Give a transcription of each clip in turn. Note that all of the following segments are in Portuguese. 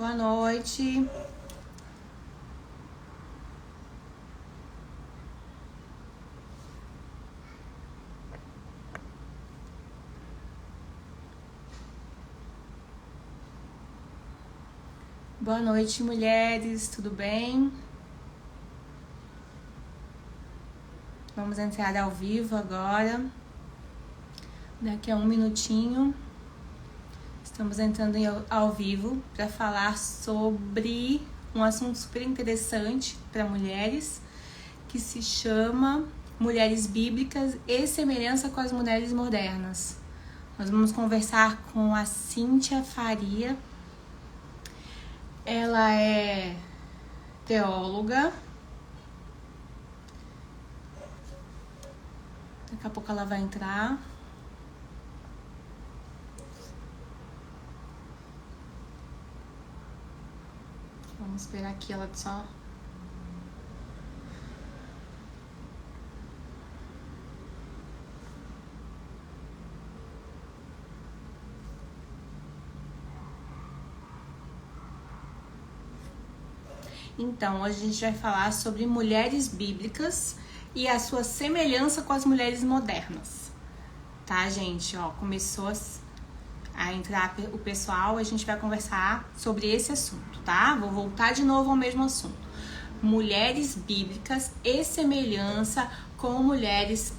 Boa noite. Boa noite, mulheres, tudo bem? Vamos entrar ao vivo agora. Daqui a um minutinho. Estamos entrando ao vivo para falar sobre um assunto super interessante para mulheres, que se chama Mulheres Bíblicas e Semelhança com as Mulheres Modernas. Nós vamos conversar com a Cíntia Faria. Ela é teóloga. Daqui a pouco ela vai entrar. Vamos esperar aqui ela só. Então, hoje a gente vai falar sobre mulheres bíblicas e a sua semelhança com as mulheres modernas. Tá, gente? Ó, começou a entrar o pessoal, a gente vai conversar sobre esse assunto, tá? Vou voltar de novo ao mesmo assunto. Mulheres bíblicas e semelhança com mulheres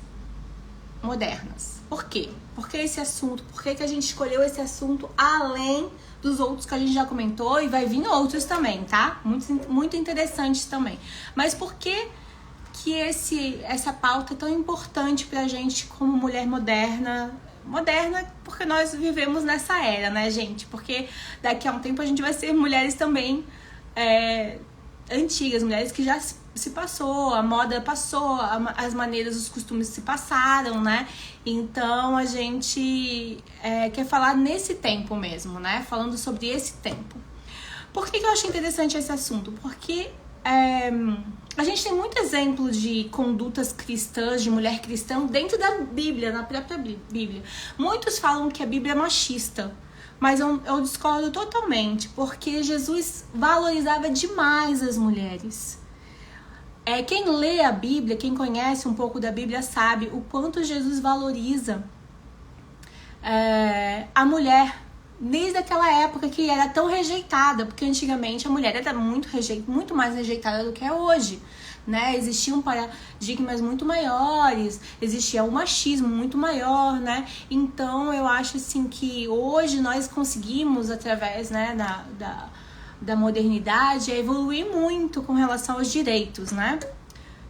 modernas. Por quê? Por que esse assunto? Por que a gente escolheu esse assunto além dos outros que a gente já comentou, e vai vir outros também, tá? Muito interessantes também. Mas por que essa pauta é tão importante pra gente como mulher moderna? Moderna porque nós vivemos nessa era, né, gente? Porque daqui a um tempo a gente vai ser mulheres também antigas, mulheres que já se passou, a moda passou, as maneiras, os costumes se passaram, né? Então a gente quer falar nesse tempo mesmo, né? Falando sobre esse tempo. Por que eu achei interessante esse assunto? Porque a gente tem muito exemplo de condutas cristãs, de mulher cristã dentro da Bíblia, na própria Bíblia. Muitos falam que a Bíblia é machista, mas eu discordo totalmente, porque Jesus valorizava demais as mulheres. Quem lê a Bíblia, quem conhece um pouco da Bíblia, sabe o quanto Jesus valoriza a mulher, desde aquela época que era tão rejeitada, porque antigamente a mulher era muito mais rejeitada do que é hoje, né? Existiam paradigmas muito maiores, existia um machismo muito maior, né? Então eu acho assim que hoje nós conseguimos, através, né, da modernidade, evoluir muito com relação aos direitos, né?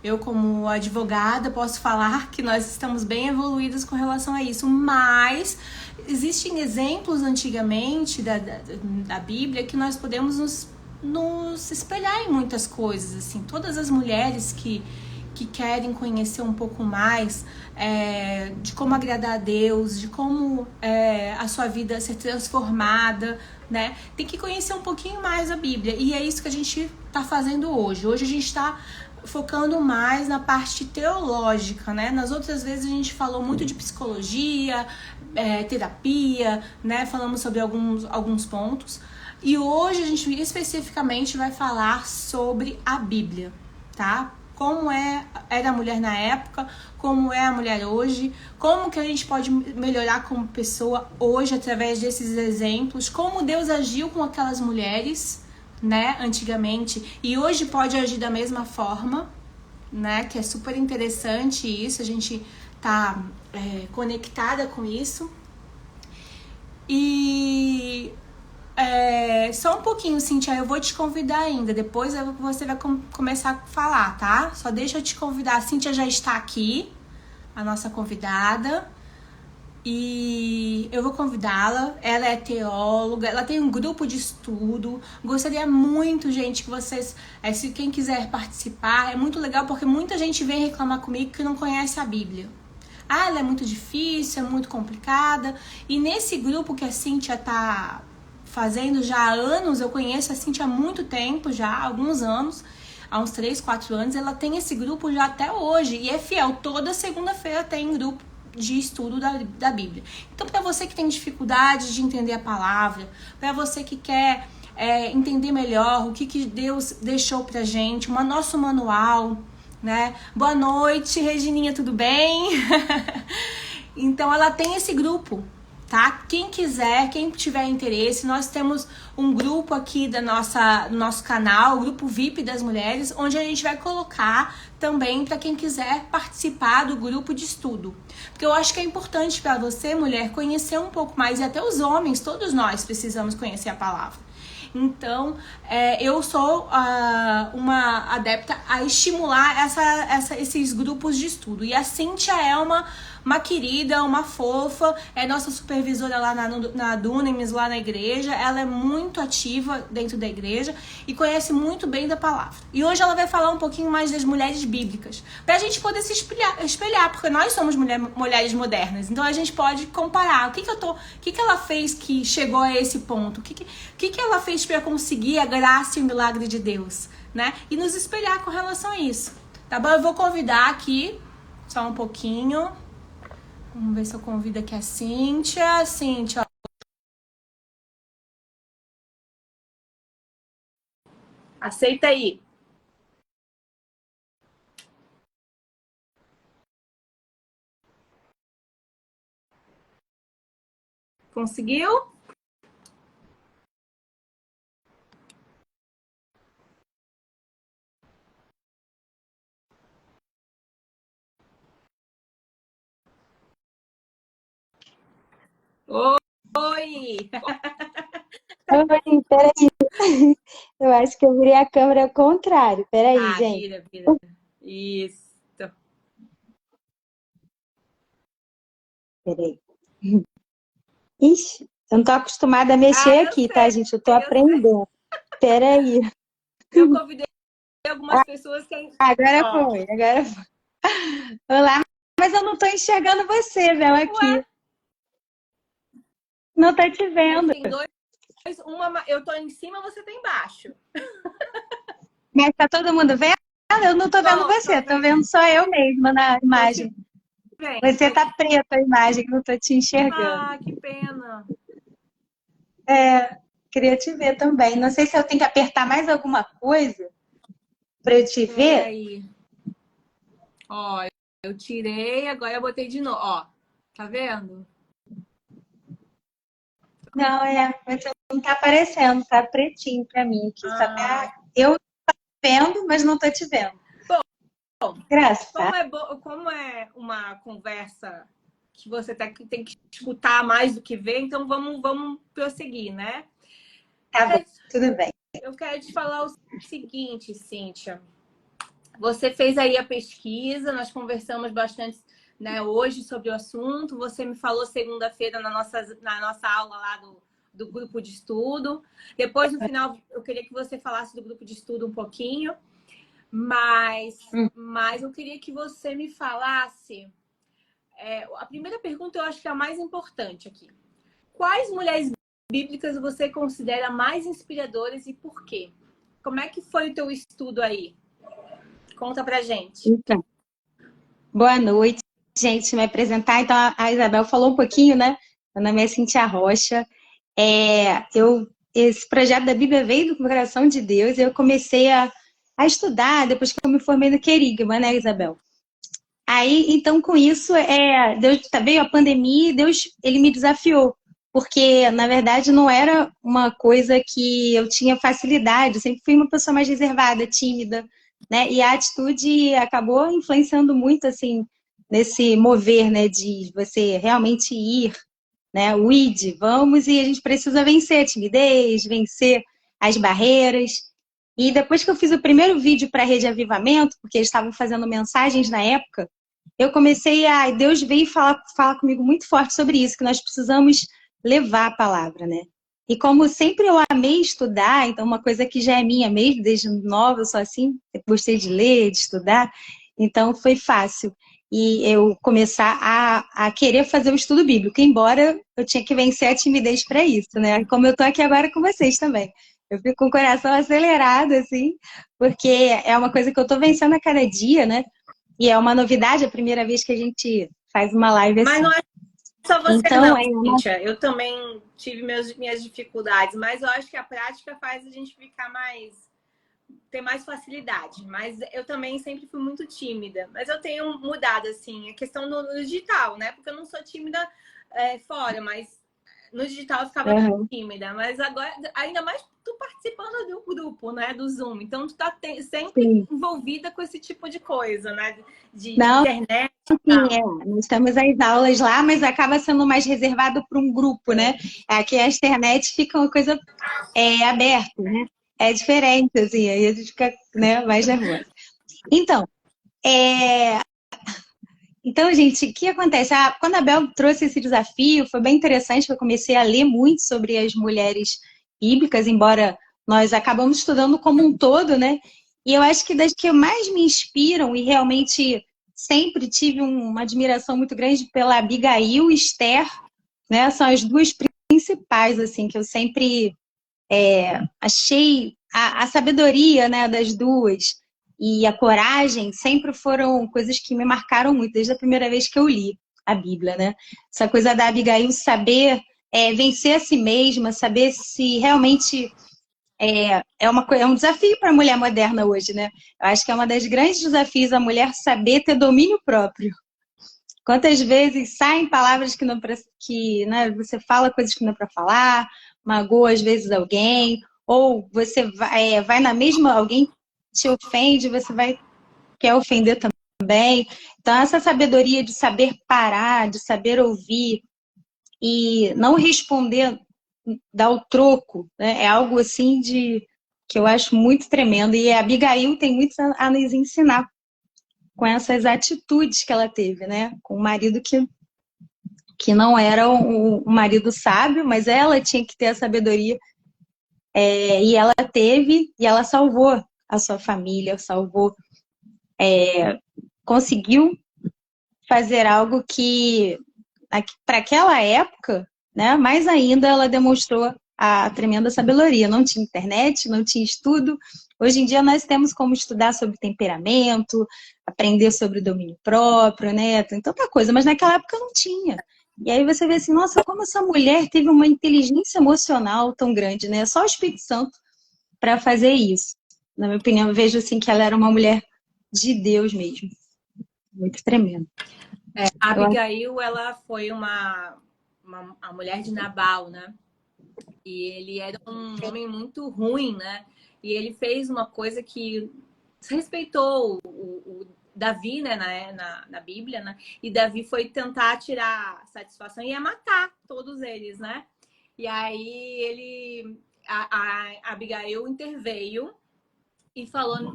Eu, como advogada, posso falar que nós estamos bem evoluídas com relação a isso, mas existem exemplos antigamente da Bíblia que nós podemos nos espelhar em muitas coisas, assim. Todas as mulheres que querem conhecer um pouco mais de como agradar a Deus, de como a sua vida ser transformada, né? Tem que conhecer um pouquinho mais a Bíblia, e é isso que a gente está fazendo hoje. Hoje a gente está focando mais na parte teológica, né? Nas outras vezes a gente falou muito de psicologia, terapia, né? Falamos sobre alguns pontos. E hoje a gente especificamente vai falar sobre a Bíblia, tá? Como era a mulher na época, como é a mulher hoje, como que a gente pode melhorar como pessoa hoje através desses exemplos, como Deus agiu com aquelas mulheres, né, antigamente, e hoje pode agir da mesma forma, né, que é super interessante isso, a gente tá conectada com isso. E só um pouquinho, Cíntia, eu vou te convidar ainda, depois você vai começar a falar, tá? Só deixa eu te convidar, a Cíntia já está aqui, a nossa convidada, e eu vou convidá-la. Ela é teóloga, ela tem um grupo de estudo. Gostaria muito, gente, que vocês, se quem quiser participar, é muito legal, porque muita gente vem reclamar comigo que não conhece a Bíblia. Ela é muito difícil, é muito complicada. E nesse grupo que a Cíntia tá fazendo já há anos, eu conheço a Cíntia há muito tempo, já há alguns anos, há uns 3, 4 anos, ela tem esse grupo já até hoje, e é fiel, toda segunda-feira tem grupo de estudo da Bíblia. Então, para você que tem dificuldade de entender a palavra, para você que quer entender melhor o que Deus deixou pra gente, o nosso manual, né? Boa noite, Regininha, tudo bem? Então ela tem esse grupo, tá? Quem quiser, quem tiver interesse, nós temos um grupo aqui do nosso canal, o grupo VIP das mulheres, onde a gente vai colocar também para quem quiser participar do grupo de estudo. Porque eu acho que é importante para você, mulher, conhecer um pouco mais, e até os homens, todos nós precisamos conhecer a palavra. Então, eu sou uma adepta a estimular esses grupos de estudo. E a Cíntia é uma querida, uma fofa, é nossa supervisora lá na Dunamis, lá na igreja. Ela é muito ativa dentro da igreja e conhece muito bem da palavra. E hoje ela vai falar um pouquinho mais das mulheres bíblicas, pra gente poder se espelhar, porque nós somos mulheres modernas, então a gente pode comparar o que ela fez que chegou a esse ponto, o que ela fez para conseguir a graça e o milagre de Deus, né? E nos espelhar com relação a isso, tá bom? Eu vou convidar aqui, só um pouquinho. Vamos ver se eu convido aqui a Cíntia. Cíntia, aceita aí. Conseguiu? Oi! Oi, peraí. Eu acho que eu virei a câmera ao contrário. Peraí, gente. Vira. Isso. Peraí. Ixi, eu não tô acostumada a mexer aqui, tá, gente? Eu tô aprendendo. Peraí. Eu convidei algumas pessoas que... Agora foi. Olá, mas eu não tô enxergando você, Bel, aqui. Ué? Não tô te vendo. Tem dois, eu tô em cima, você tá embaixo. Mas tá todo mundo vendo? Eu não tô vendo você, tô vendo só eu mesma na imagem. Você tá preta a imagem, não tô te enxergando. Ah, que pena. Queria te ver também. Não sei se eu tenho que apertar mais alguma coisa pra eu te ver. Aí. Ó, eu tirei, agora eu botei de novo. Ó, tá vendo? Não, mas não tá aparecendo, tá pretinho pra mim aqui. Só tá... Eu tô vendo, mas não tô te vendo. Bom, como é uma conversa que você tem que escutar mais do que ver, então vamos prosseguir, né? Tá bom, tudo bem. Eu quero te falar o seguinte, Cíntia. Você fez aí a pesquisa, nós conversamos bastante, né, hoje sobre o assunto. Você me falou segunda-feira na nossa aula lá do grupo de estudo. Depois, no final, eu queria que você falasse do grupo de estudo um pouquinho. Mas eu queria que você me falasse... a primeira pergunta eu acho que é a mais importante aqui. Quais mulheres bíblicas você considera mais inspiradoras e por quê? Como é que foi o teu estudo aí? Conta pra gente. Então, boa noite, gente. Me apresentar. Então, a Isabel falou um pouquinho, né? Meu nome é Cíntia Rocha. Esse projeto da Bíblia veio do coração de Deus e eu comecei a estudar depois que eu me formei no Querigma, né, Isabel? Aí, então, com isso, Deus veio a pandemia e Deus, ele me desafiou, porque, na verdade, não era uma coisa que eu tinha facilidade, eu sempre fui uma pessoa mais reservada, tímida, né? E a atitude acabou influenciando muito, assim, nesse mover, né, de você realmente ir, né? O id, vamos, e a gente precisa vencer a timidez, vencer as barreiras. E depois que eu fiz o primeiro vídeo para a Rede Avivamento, porque eles estavam fazendo mensagens na época, eu comecei Deus veio falar comigo muito forte sobre isso, que nós precisamos levar a palavra, né? E como sempre eu amei estudar, então uma coisa que já é minha mesmo, desde nova, eu sou assim, eu gostei de ler, de estudar, então foi fácil. E eu começar a querer fazer o estudo bíblico, embora eu tinha que vencer a timidez para isso, né? Como eu tô aqui agora com vocês também. Eu fico com o coração acelerado, assim, porque é uma coisa que eu tô vencendo a cada dia, né? E é uma novidade, a primeira vez que a gente faz uma live assim. Só você não, Então, Cíntia. Eu também tive minhas dificuldades, mas eu acho que a prática faz a gente ficar ter mais facilidade. Mas eu também sempre fui muito tímida. Mas eu tenho mudado, assim, a questão no digital, né? Porque eu não sou tímida fora, mas no digital eu ficava uhum, tímida. Mas agora, ainda mais tu participando do grupo, né? Do Zoom. Então, tu tá sempre sim. envolvida com esse tipo de coisa, né? De Não, internet e sim, tal. nós temos as aulas lá, mas acaba sendo mais reservado para um grupo, né? Aqui a internet fica uma coisa aberta, né? É diferente, assim, aí a gente fica, né, mais nervosa. Então, é, gente, o que acontece? Quando a Bel trouxe esse desafio, foi bem interessante, que eu comecei a ler muito sobre as mulheres bíblicas, embora nós acabamos estudando como um todo, né? E eu acho que das que mais me inspiram, e realmente sempre tive uma admiração muito grande pela Abigail e Esther, né? São as duas principais, assim, que eu sempre achei a sabedoria, né, das duas e a coragem sempre foram coisas que me marcaram muito, desde a primeira vez que eu li a Bíblia, né? Essa coisa da Abigail saber vencer a si mesma, saber se realmente é um desafio para a mulher moderna hoje, né? Eu acho que é uma das grandes desafios a mulher saber ter domínio próprio. Quantas vezes saem palavras que não que, né, você fala coisas que não é para falar, magoa às vezes alguém, ou você vai na mesma, alguém te ofende, você quer ofender também. Então, essa sabedoria de saber parar, de saber ouvir e não responder, dar o troco, né, é algo assim que eu acho muito tremendo. E a Abigail tem muito a nos ensinar com essas atitudes que ela teve, né? Com o marido que não era um marido sábio, mas ela tinha que ter a sabedoria, e ela teve, e ela salvou a sua família, conseguiu fazer algo que, para aquela época, né, mais ainda ela demonstrou a tremenda sabedoria. Não tinha internet, não tinha estudo. Hoje em dia nós temos como estudar sobre temperamento, aprender sobre domínio próprio, né? Tem tanta coisa, mas naquela época não tinha. E aí você vê assim, nossa, como essa mulher teve uma inteligência emocional tão grande, né? Só o Espírito Santo para fazer isso. Na minha opinião, eu vejo assim que ela era uma mulher de Deus mesmo. Muito tremendo. A Eu acho Abigail, ela foi a mulher de Nabal, né? E ele era um homem muito ruim, né? E ele fez uma coisa que respeitou o Davi, né, na Bíblia, né? E Davi foi tentar tirar satisfação e ia matar todos eles, né? E aí a Abigail interveio e falou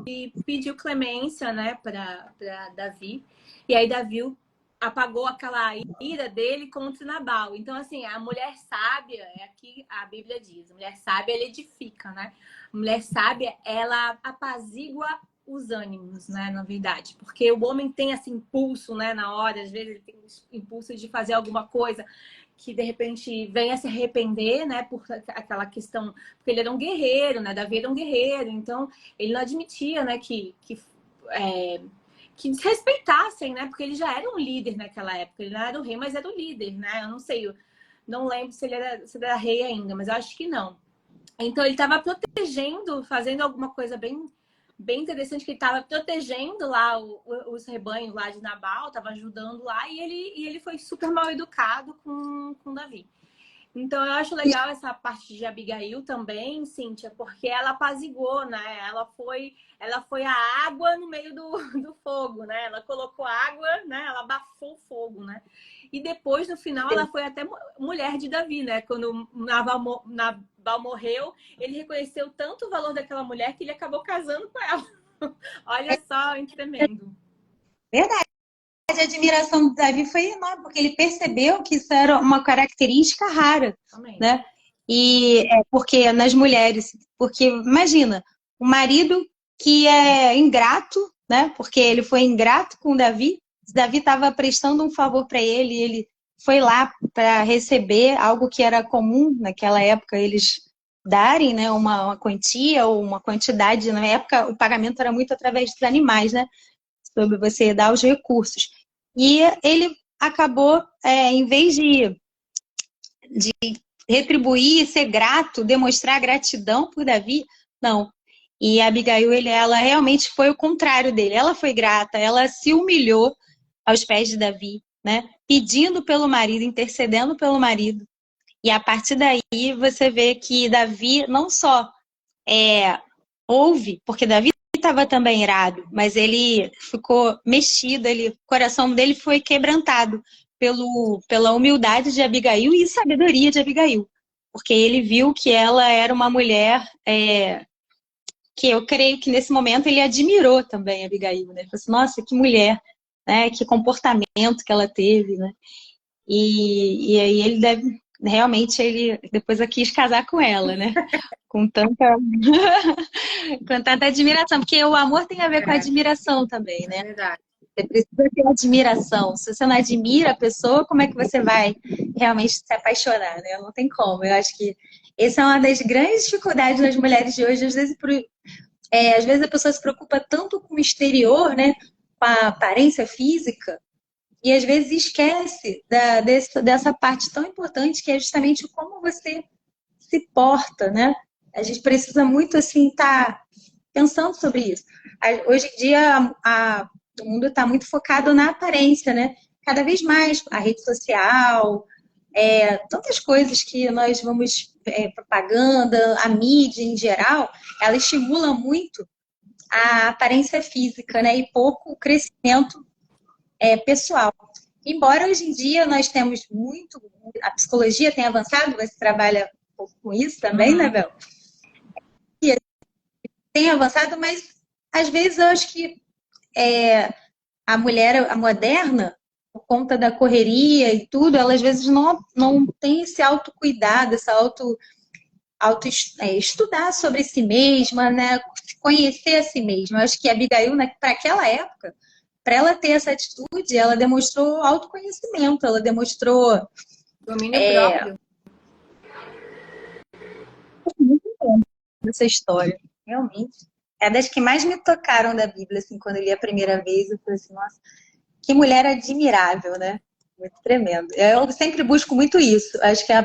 e pediu clemência, né, para Davi. E aí Davi apagou aquela ira dele contra Nabal. Então, assim, a mulher sábia, é aqui a Bíblia diz, a mulher sábia, ela edifica, né? A mulher sábia, ela apazigua os ânimos, né, na verdade. Porque o homem tem esse impulso, né, na hora, às vezes ele tem impulso de fazer alguma coisa que de repente venha se arrepender, né, por aquela questão, porque ele era um guerreiro, né, Davi era um guerreiro, então ele não admitia, né, que desrespeitassem, né? Porque ele já era um líder naquela época. Ele não era o rei, mas era o líder, né? Eu não sei, eu não lembro se ele era rei ainda, mas eu acho que não. Então ele estava protegendo, fazendo alguma coisa bem interessante, que ele estava protegendo lá os rebanhos lá de Nabal, estava ajudando lá, e ele foi super mal educado com Davi. Então, eu acho legal essa parte de Abigail também, Cíntia, porque ela apaziguou, né? Ela foi a água no meio do fogo, né? Ela colocou água, né? Ela abafou o fogo, né? E depois, no final, ela foi até mulher de Davi, né? Quando Nabal morreu, ele reconheceu tanto o valor daquela mulher que ele acabou casando com ela. Olha só, hein, tremendo. verdade. A admiração do Davi foi enorme, porque ele percebeu que isso era uma característica rara, Amém. né? E porque nas mulheres, porque imagina, o marido que é ingrato, né? Porque ele foi ingrato com Davi, Davi estava prestando um favor para ele, e ele foi lá para receber algo que era comum naquela época eles darem, né? Uma quantia ou uma quantidade. Na época o pagamento era muito através dos animais, né? Sobre você dar os recursos. E ele acabou, em vez de retribuir, ser grato, demonstrar gratidão por Davi, não. E a Abigail, ela realmente foi o contrário dele. Ela foi grata, ela se humilhou aos pés de Davi, né? Pedindo pelo marido, intercedendo pelo marido. E a partir daí você vê que Davi não só ouve, porque Davi estava também irado, mas ele ficou mexido, o coração dele foi quebrantado pela humildade de Abigail e sabedoria de Abigail. Porque ele viu que ela era uma mulher que eu creio que nesse momento ele admirou também a Abigail, né? Ele falou assim, nossa, que mulher, né? Que comportamento que ela teve, né? E aí ele realmente ele depois quis casar com ela, né? Com tanta com tanta admiração, porque o amor tem a ver com a admiração também, né? É verdade. Você precisa ter admiração. Se você não admira a pessoa, como é que você vai realmente se apaixonar, né? Não tem como. Eu acho que essa é uma das grandes dificuldades das mulheres de hoje. Às vezes a pessoa se preocupa tanto com o exterior, né? Com a aparência física, e às vezes esquece dessa parte tão importante que é justamente como você se porta, né? A gente precisa muito, assim, estar pensando sobre isso. Hoje em dia, o mundo está muito focado na aparência, né? Cada vez mais a rede social, tantas coisas que nós vamos, propaganda, a mídia em geral, ela estimula muito a aparência física, né? E pouco o crescimento pessoal. Embora hoje em dia nós temos muito, a psicologia tem avançado, você trabalha um pouco com isso também, né, Bel? Tem avançado, mas às vezes eu acho que a mulher, a moderna, por conta da correria e tudo, ela às vezes não tem esse autocuidado, essa estudar sobre si mesma, né? Conhecer a si mesma. Eu acho que a Abigail, né, para aquela época, para ela ter essa atitude, ela demonstrou autoconhecimento, ela demonstrou domínio próprio. Muito bom essa história, realmente. É das que mais me tocaram da Bíblia, assim, quando eu li a primeira vez, eu falei assim, nossa, que mulher admirável, né? Muito tremendo. Eu sempre busco muito isso. Acho que é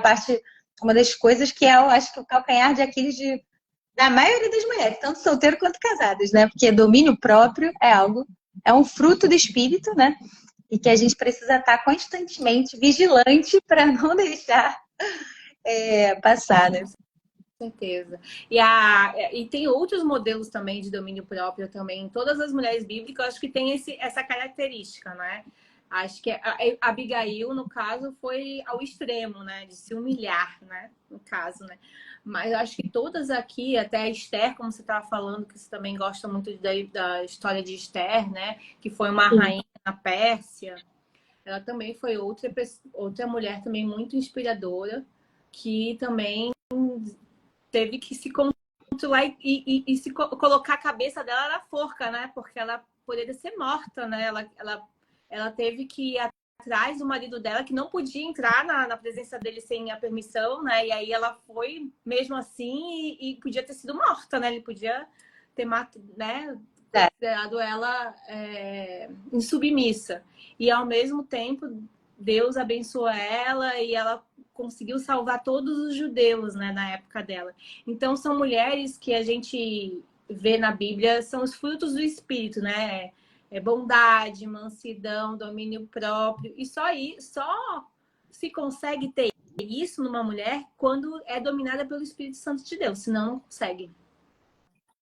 uma das coisas que eu acho que o calcanhar de Aquiles da maioria das mulheres, tanto solteiras quanto casadas, né? Porque domínio próprio é um fruto do espírito, né? E que a gente precisa estar constantemente vigilante para não deixar passar, né? Com certeza. E tem outros modelos também de domínio próprio também. Todas as mulheres bíblicas, eu acho que tem essa característica, né? Acho que a Abigail, no caso, foi ao extremo, né? De se humilhar, né? No caso, né? Mas eu acho que todas aqui, até a Esther, como você estava falando, que você também gosta muito da história de Esther, né? Que foi uma rainha na Pérsia. Ela também foi outra mulher também muito inspiradora, que também teve que se controlar e se colocar a cabeça dela na forca, né? Porque ela poderia ser morta, né? Ela teve que ir atrás do marido dela, que não podia entrar na presença dele sem a permissão, né? E aí ela foi mesmo assim e podia ter sido morta, né? Ele podia ter né? Considerado ela insubmissa. E ao mesmo tempo, Deus abençoou ela e ela conseguiu salvar todos os judeus, né, na época dela. Então, são mulheres que a gente vê na Bíblia, são os frutos do Espírito, né? Bondade, mansidão, domínio próprio. E só se consegue ter isso numa mulher quando é dominada pelo Espírito Santo de Deus, senão não consegue.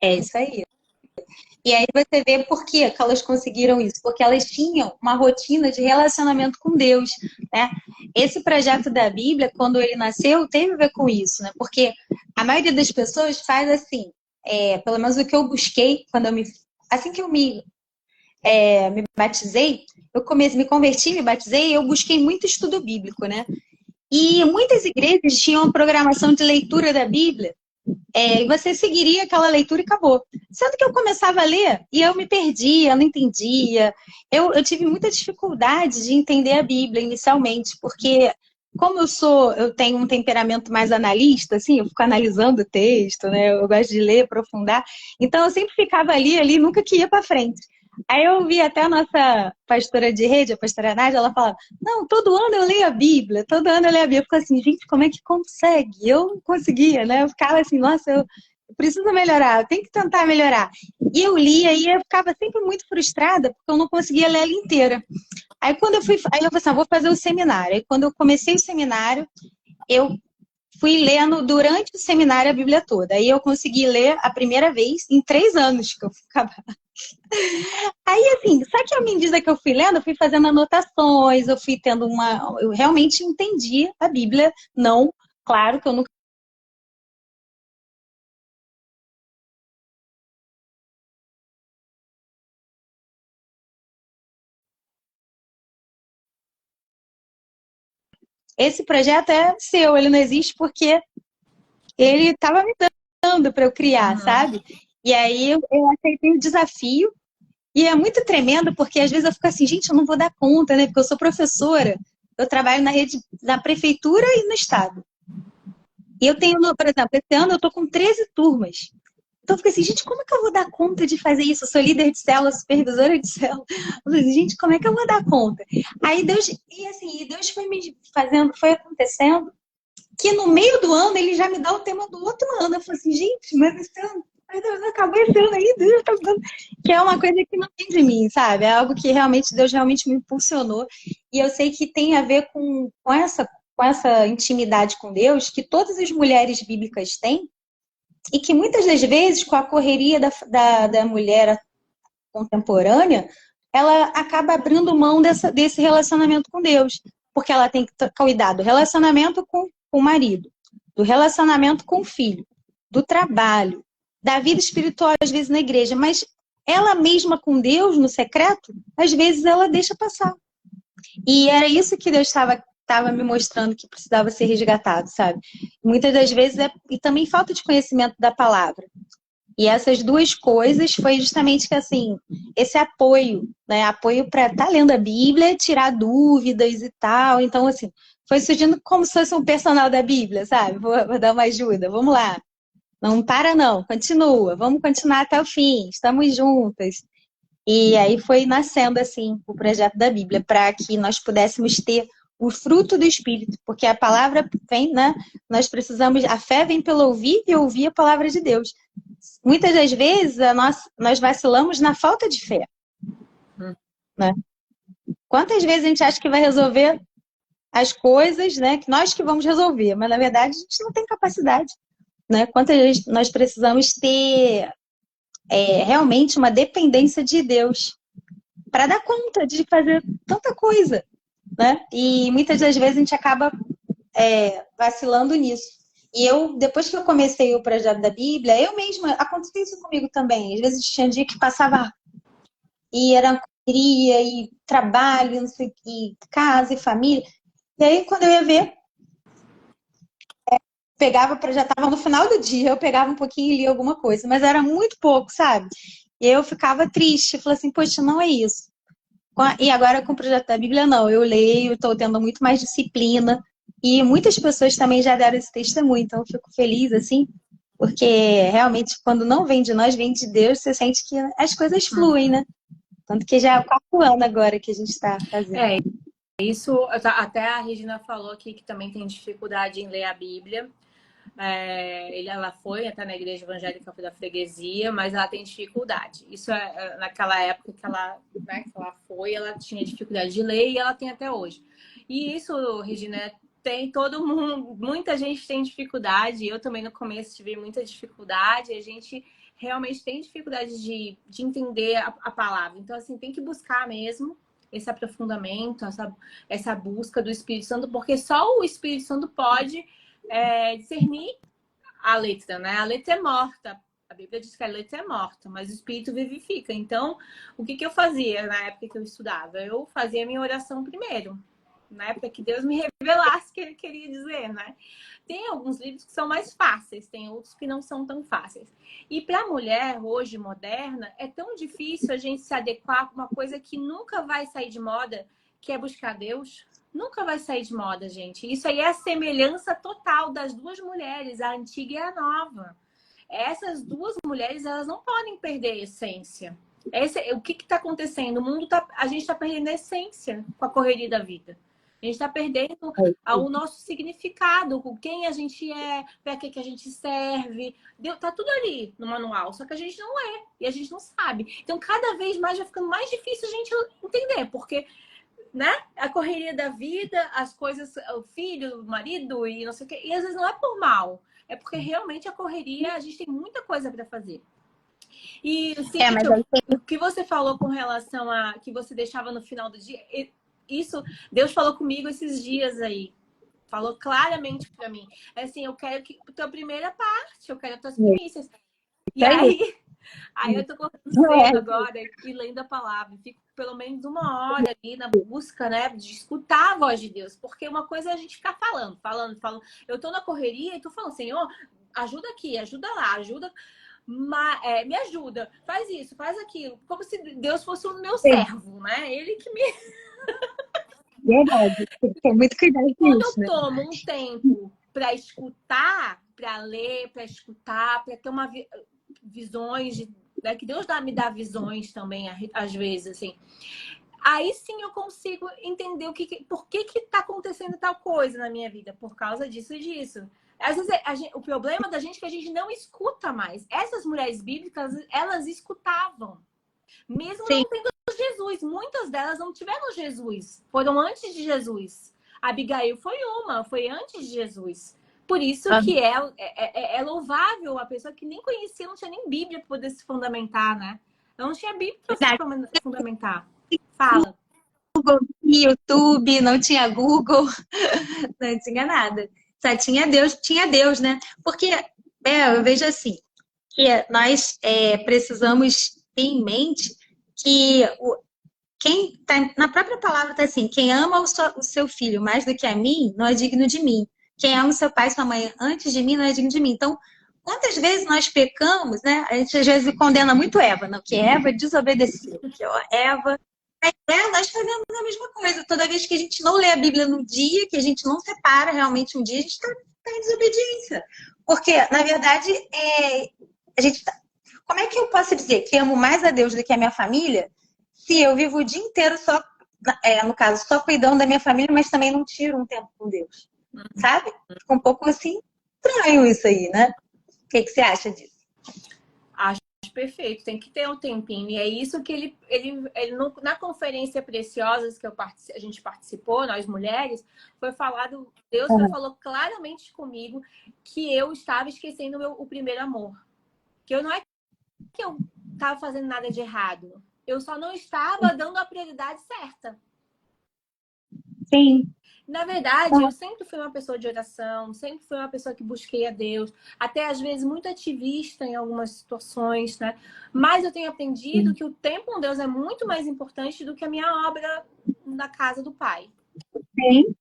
É isso aí. E aí você vê por que elas conseguiram isso, porque elas tinham uma rotina de relacionamento com Deus, né? Esse projeto da Bíblia, quando ele nasceu, teve a ver com isso, né? Porque a maioria das pessoas faz assim, pelo menos o que eu busquei assim que eu me batizei, me converti, me batizei, eu busquei muito estudo bíblico, né? E muitas igrejas tinham uma programação de leitura da Bíblia, e você seguiria aquela leitura e acabou. Sendo que eu começava a ler e eu me perdia, eu não entendia. Eu tive muita dificuldade de entender a Bíblia inicialmente, porque como eu tenho um temperamento mais analista, assim, eu fico analisando o texto, né? Eu gosto de ler, aprofundar. Então eu sempre ficava ali, nunca que ia para frente. Aí eu vi até a nossa pastora de rede, a pastora Nádia, ela falava, não, todo ano eu leio a Bíblia, todo ano eu leio a Bíblia. Eu ficava assim, gente, como é que consegue? Eu não conseguia, né? Eu ficava assim, nossa, eu preciso melhorar, eu tenho que tentar melhorar. E eu lia e eu ficava sempre muito frustrada, porque eu não conseguia ler ela inteira. Aí quando eu fui, aí eu falei assim, vou fazer o seminário. Aí quando eu comecei o seminário, eu fui lendo durante o seminário a Bíblia toda. Aí eu consegui ler a primeira vez em 3 anos que eu ficava. Aí, assim, só que à medida que eu fui lendo, eu fui fazendo anotações, eu fui tendo uma. Eu realmente entendi a Bíblia. Não, claro que eu nunca. Esse projeto é seu, ele não existe porque ele estava me dando para eu criar, Uhum. sabe? E aí eu aceitei o desafio. E é muito tremendo, porque às vezes eu fico assim, gente, eu não vou dar conta, né? Porque eu sou professora, eu trabalho na rede, na prefeitura e no estado. E eu tenho, por exemplo, esse ano eu tô com 13 turmas. Então eu fico assim, gente, como é que eu vou dar conta de fazer isso? Eu sou líder de célula, supervisora de célula. Eu falei assim, gente, como é que eu vou dar conta? Aí Deus, e assim, Deus foi me fazendo, foi acontecendo, que no meio do ano ele já me dá o tema do outro ano. Eu falei assim, gente, mas esse ano, não acabou esse ano ainda, Deus tá dando. Que é uma coisa que não tem de mim, sabe? É algo que realmente Deus realmente me impulsionou. E eu sei que tem a ver com essa intimidade com Deus que todas as mulheres bíblicas têm, e que muitas das vezes, com a correria da mulher contemporânea, ela acaba abrindo mão desse relacionamento com Deus. Porque ela tem que cuidar do relacionamento com o marido, do relacionamento com o filho, do trabalho, da vida espiritual, às vezes, na igreja. Mas ela mesma com Deus, no secreto, às vezes ela deixa passar. E era isso que Deus estava me mostrando que precisava ser resgatado, sabe? Muitas das vezes e também falta de conhecimento da palavra. E essas duas coisas foi justamente que, assim, esse apoio, né? Apoio para estar lendo a Bíblia, tirar dúvidas e tal. Então, assim, foi surgindo como se fosse um personal da Bíblia, sabe? Vou dar uma ajuda, vamos lá. Não para não, continua, vamos continuar até o fim, estamos juntas. E aí foi nascendo, assim, o projeto da Bíblia, para que nós pudéssemos ter o fruto do Espírito, porque a palavra vem, né? Nós precisamos, a fé vem pelo ouvir e ouvir a palavra de Deus. Muitas das vezes nós vacilamos na falta de fé, né? Quantas vezes a gente acha que vai resolver as coisas, né? Que nós que vamos resolver, mas na verdade a gente não tem capacidade, né? Quantas vezes nós precisamos ter realmente uma dependência de Deus para dar conta de fazer tanta coisa, né? E muitas das vezes a gente acaba vacilando nisso. E eu, depois que eu comecei o projeto da Bíblia, eu mesma, aconteceu isso comigo também. Às vezes tinha dia que passava e era correria e trabalho, não sei, e casa e família. E aí, quando eu ia ver, pegava para já estava no final do dia, eu pegava um pouquinho e lia alguma coisa, mas era muito pouco, sabe? E eu ficava triste, falei assim, poxa, não é isso. E agora com o projeto da Bíblia, não. Eu leio, estou tendo muito mais disciplina. E muitas pessoas também já deram esse testemunho, então eu fico feliz, assim, porque realmente quando não vem de nós, vem de Deus, você sente que as coisas fluem, né? Tanto que já é o 4 ano agora que a gente está fazendo. É, isso, até a Regina falou aqui que também tem dificuldade em ler a Bíblia. Ela foi até na igreja evangélica da freguesia, mas ela tem dificuldade. Isso naquela época que né, que ela foi, ela tinha dificuldade de ler e ela tem até hoje. E isso, Regina, tem todo mundo, muita gente tem dificuldade. Eu também no começo tive muita dificuldade. A gente realmente tem dificuldade de entender a palavra. Então, assim, tem que buscar mesmo esse aprofundamento, essa busca do Espírito Santo, porque só o Espírito Santo pode discernir a letra, né? A letra é morta. A Bíblia diz que a letra é morta, mas o Espírito vivifica. Então, o que eu fazia na época que eu estudava? Eu fazia minha oração primeiro, na época que Deus me revelasse o que Ele queria dizer, né? Tem alguns livros que são mais fáceis, tem outros que não são tão fáceis. E para a mulher, hoje, moderna, é tão difícil a gente se adequar a uma coisa que nunca vai sair de moda, que é buscar Deus. Nunca vai sair de moda, gente. Isso aí é a semelhança total das duas mulheres, a antiga e a nova. Essas duas mulheres, elas não podem perder a essência. O que está acontecendo? A gente está perdendo a essência com a correria da vida. A gente está perdendo o nosso significado, com quem a gente é, para que a gente serve. Tá tudo ali no manual, só que a gente não lê e a gente não sabe. Então, cada vez mais vai ficando mais difícil a gente entender, porque, né, a correria da vida, as coisas, o filho, o marido e não sei o quê, e às vezes não é por mal, é porque realmente a correria, a gente tem muita coisa para fazer. E assim, Mas aí o que você falou com relação a que você deixava no final do dia, isso Deus falou comigo esses dias aí. Falou claramente para mim. Assim, eu quero que a tua primeira parte, eu quero as tuas primícias. E aí eu tô correndo cedo agora e lendo a palavra. Fico pelo menos 1 hora ali na busca, né, de escutar a voz de Deus. Porque uma coisa é a gente ficar falando. Eu tô na correria e tô falando, Senhor, ajuda aqui, ajuda lá, ajuda. Me ajuda, faz isso, faz aquilo, como se Deus fosse o meu servo, né? Ele que me. Verdade, tem que ter muito cuidado com Quando isso, eu né? tomo um tempo para escutar, para ler, para escutar, para ter visões, né? Que Deus me dá visões também, às vezes, assim. Aí sim eu consigo entender por que está acontecendo tal coisa na minha vida, por causa disso e disso. Às vezes o problema da gente é que a gente não escuta mais. Essas mulheres bíblicas, elas escutavam. Mesmo não tendo Jesus. Muitas delas não tiveram Jesus. Foram antes de Jesus. Abigail foi antes de Jesus. Por isso que é louvável a pessoa que nem conhecia, não tinha nem Bíblia para poder se fundamentar, né? Não tinha Bíblia para se fundamentar. Fala. YouTube, não tinha Google, não tinha nada. Só tinha Deus, né? Porque eu vejo assim, que nós precisamos ter em mente que quem tá, na própria palavra está assim, quem ama o seu filho mais do que a mim, não é digno de mim. Quem ama o seu pai e sua mãe antes de mim, não é digno de mim. Então, quantas vezes nós pecamos, né? A gente às vezes condena muito Eva, não? Que Eva desobedeceu, que Eva. Nós fazemos a mesma coisa. Toda vez que a gente não lê a Bíblia no dia, que a gente não separa realmente um dia, a gente está em desobediência. Porque, na verdade, a gente tá... Como é que eu posso dizer que amo mais a Deus do que a minha família se eu vivo o dia inteiro só, no caso, só cuidando da minha família, mas também não tiro um tempo com Deus? Sabe? Fica um pouco assim estranho isso aí, né? O que você acha disso? Acho perfeito, tem que ter um tempinho. E é isso que ele na Conferência Preciosas que a gente participou, nós mulheres, foi falado, Deus falou claramente comigo que eu estava esquecendo o primeiro amor. Que não é que eu estava fazendo nada de errado. Eu só não estava dando a prioridade certa. Sim. Na verdade, eu sempre fui uma pessoa de oração, sempre fui uma pessoa que busquei a Deus, até às vezes muito ativista em algumas situações, né? Mas eu tenho aprendido que o tempo com Deus é muito mais importante do que a minha obra na casa do Pai. Sim,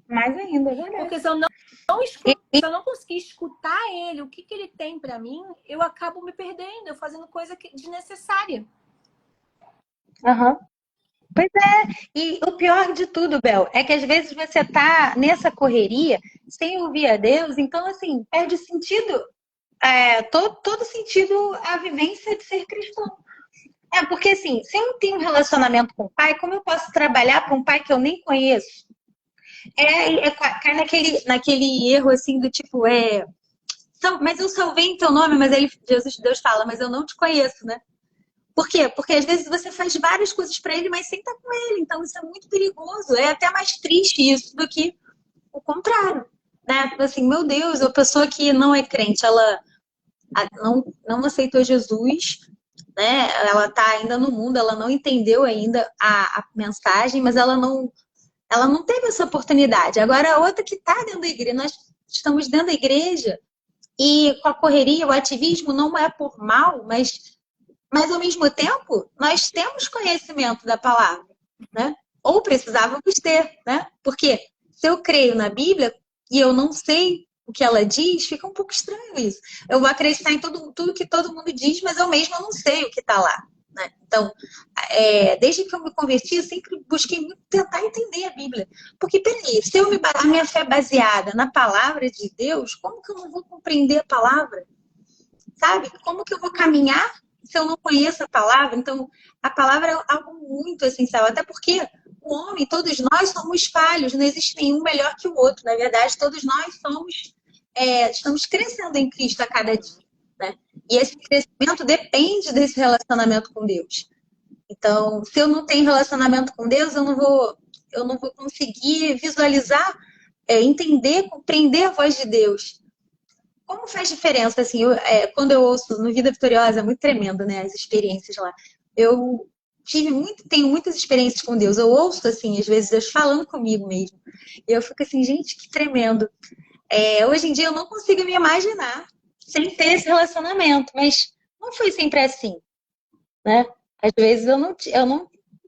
mais ainda, é verdade. Porque se eu não conseguir escutar Ele, o que Ele tem para mim, eu acabo me perdendo, eu fazendo coisa desnecessária. Pois é, e o pior de tudo, Bel, é que às vezes você tá nessa correria sem ouvir a Deus, então assim, perde sentido, todo sentido a vivência de ser cristão. Porque assim, se eu não tenho um relacionamento com o pai, como eu posso trabalhar para um pai que eu nem conheço? Cai naquele erro assim do tipo, mas eu salvei em teu nome, mas aí Deus fala, mas eu não te conheço, né? Por quê? Porque às vezes você faz várias coisas para ele, mas sem estar com ele. Então isso é muito perigoso. É até mais triste isso do que o contrário, né? Assim, meu Deus, a pessoa que não é crente, ela não aceitou Jesus, né? Ela está ainda no mundo, ela não entendeu ainda a mensagem, mas ela não teve essa oportunidade. Agora a outra que está dentro da igreja, nós estamos dentro da igreja e com a correria, o ativismo não é por mal, mas ao mesmo tempo, nós temos conhecimento da palavra, né? Ou precisávamos ter, né? Porque se eu creio na Bíblia e eu não sei o que ela diz, fica um pouco estranho isso. Eu vou acreditar em tudo que todo mundo diz, mas eu mesma não sei o que está lá, né? Então, desde que eu me converti, eu sempre busquei muito tentar entender a Bíblia. Porque, peraí, se a minha fé é baseada na palavra de Deus, como que eu não vou compreender a palavra? Sabe? Como que eu vou caminhar se eu não conheço a palavra, então a palavra é algo muito essencial, até porque o homem, todos nós somos falhos, não existe nenhum melhor que o outro. Na verdade, todos nós estamos crescendo em Cristo a cada dia, né? E esse crescimento depende desse relacionamento com Deus. Então, se eu não tenho relacionamento com Deus, eu não vou conseguir visualizar, entender, compreender a voz de Deus. Como faz diferença, assim, quando eu ouço no Vida Vitoriosa, é muito tremendo, né, as experiências lá. Eu tenho muitas experiências com Deus. Eu ouço, assim, às vezes, Deus falando comigo mesmo. E eu fico assim, gente, que tremendo. Hoje em dia eu não consigo me imaginar sem ter esse relacionamento, mas não foi sempre assim, né? Às vezes eu não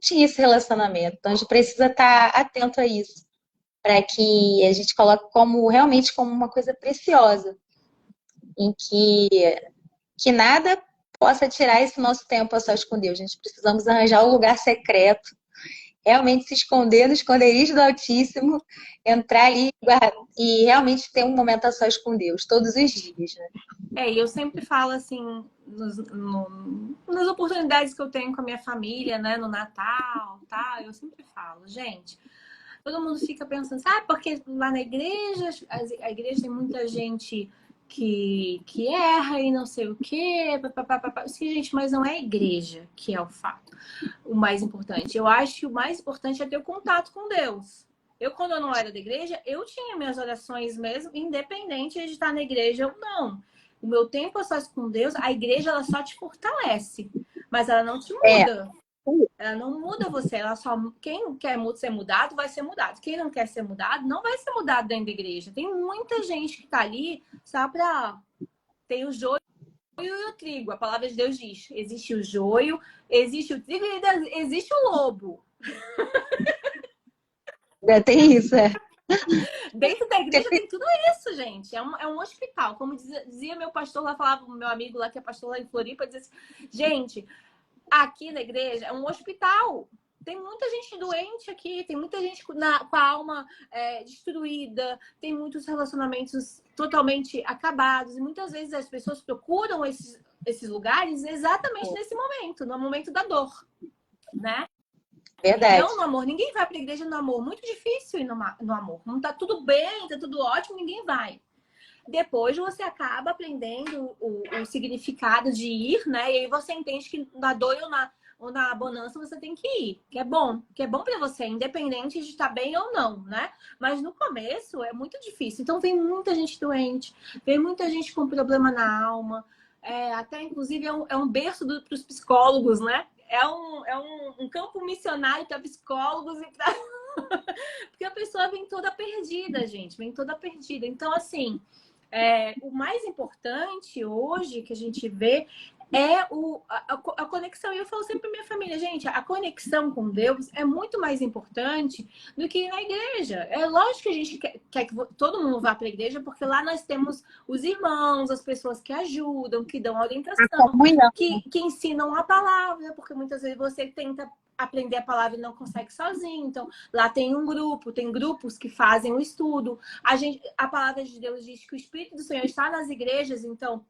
tinha esse relacionamento, então a gente precisa estar atento a isso, para que a gente coloque realmente como uma coisa preciosa, em que nada possa tirar esse nosso tempo a sós com Deus. A gente precisamos arranjar um lugar secreto, realmente se esconder no esconderijo do Altíssimo, entrar ali e realmente ter um momento a sós com Deus, todos os dias, né? E eu sempre falo assim, nas oportunidades que eu tenho com a minha família, né, no Natal, tá? Eu sempre falo, gente, todo mundo fica pensando, sabe, porque lá na igreja, a igreja tem muita gente que erra e não sei o quê, papapá. Sim, gente, mas não é a igreja que é o fato, o mais importante. Eu acho que o mais importante é ter o contato com Deus. Quando eu não era da igreja, eu tinha minhas orações mesmo, independente de estar na igreja ou não. O meu tempo a sós com Deus, a igreja, ela só te fortalece, mas ela não te muda. Ela não muda você, ela só. Quem quer ser mudado, vai ser mudado. Quem não quer ser mudado, não vai ser mudado dentro da igreja. Tem muita gente que tá ali só pra. Tem o joio e o trigo. A palavra de Deus diz: existe o joio, existe o trigo e existe o lobo. Tem isso, Dentro da igreja tem tudo isso, gente. É um hospital. Como dizia meu pastor lá, falava meu amigo lá, que é pastor lá em Floripa, dizia assim: gente, aqui na igreja é um hospital. Tem muita gente doente aqui, tem muita gente com a alma destruída, tem muitos relacionamentos totalmente acabados. E muitas vezes as pessoas procuram esses lugares exatamente nesse momento, no momento da dor, né? verdade. Não no amor. Ninguém vai para a igreja no amor. Muito difícil ir no amor. Não tá tudo bem, tá tudo ótimo, ninguém vai. Depois você acaba aprendendo o significado de ir, né? E aí você entende que na dor ou na bonança você tem que ir, que é bom para você, independente de estar bem ou não, né? Mas no começo é muito difícil. Então vem muita gente doente, vem muita gente com problema na alma, até inclusive é um berço para os psicólogos, né? É um campo missionário para psicólogos e para porque a pessoa vem toda perdida, gente, vem toda perdida. Então, assim, o mais importante hoje que a gente vê é a conexão. E eu falo sempre pra minha família, gente, a conexão com Deus é muito mais importante do que ir na igreja. É lógico que a gente quer que todo mundo vá para a igreja, porque lá nós temos os irmãos, as pessoas que ajudam, que dão orientação, que ensinam a palavra, porque muitas vezes você tenta aprender a palavra e não consegue sozinho. Então, lá tem um grupo, tem grupos que fazem o estudo. A palavra de Deus diz que o Espírito do Senhor está nas igrejas, então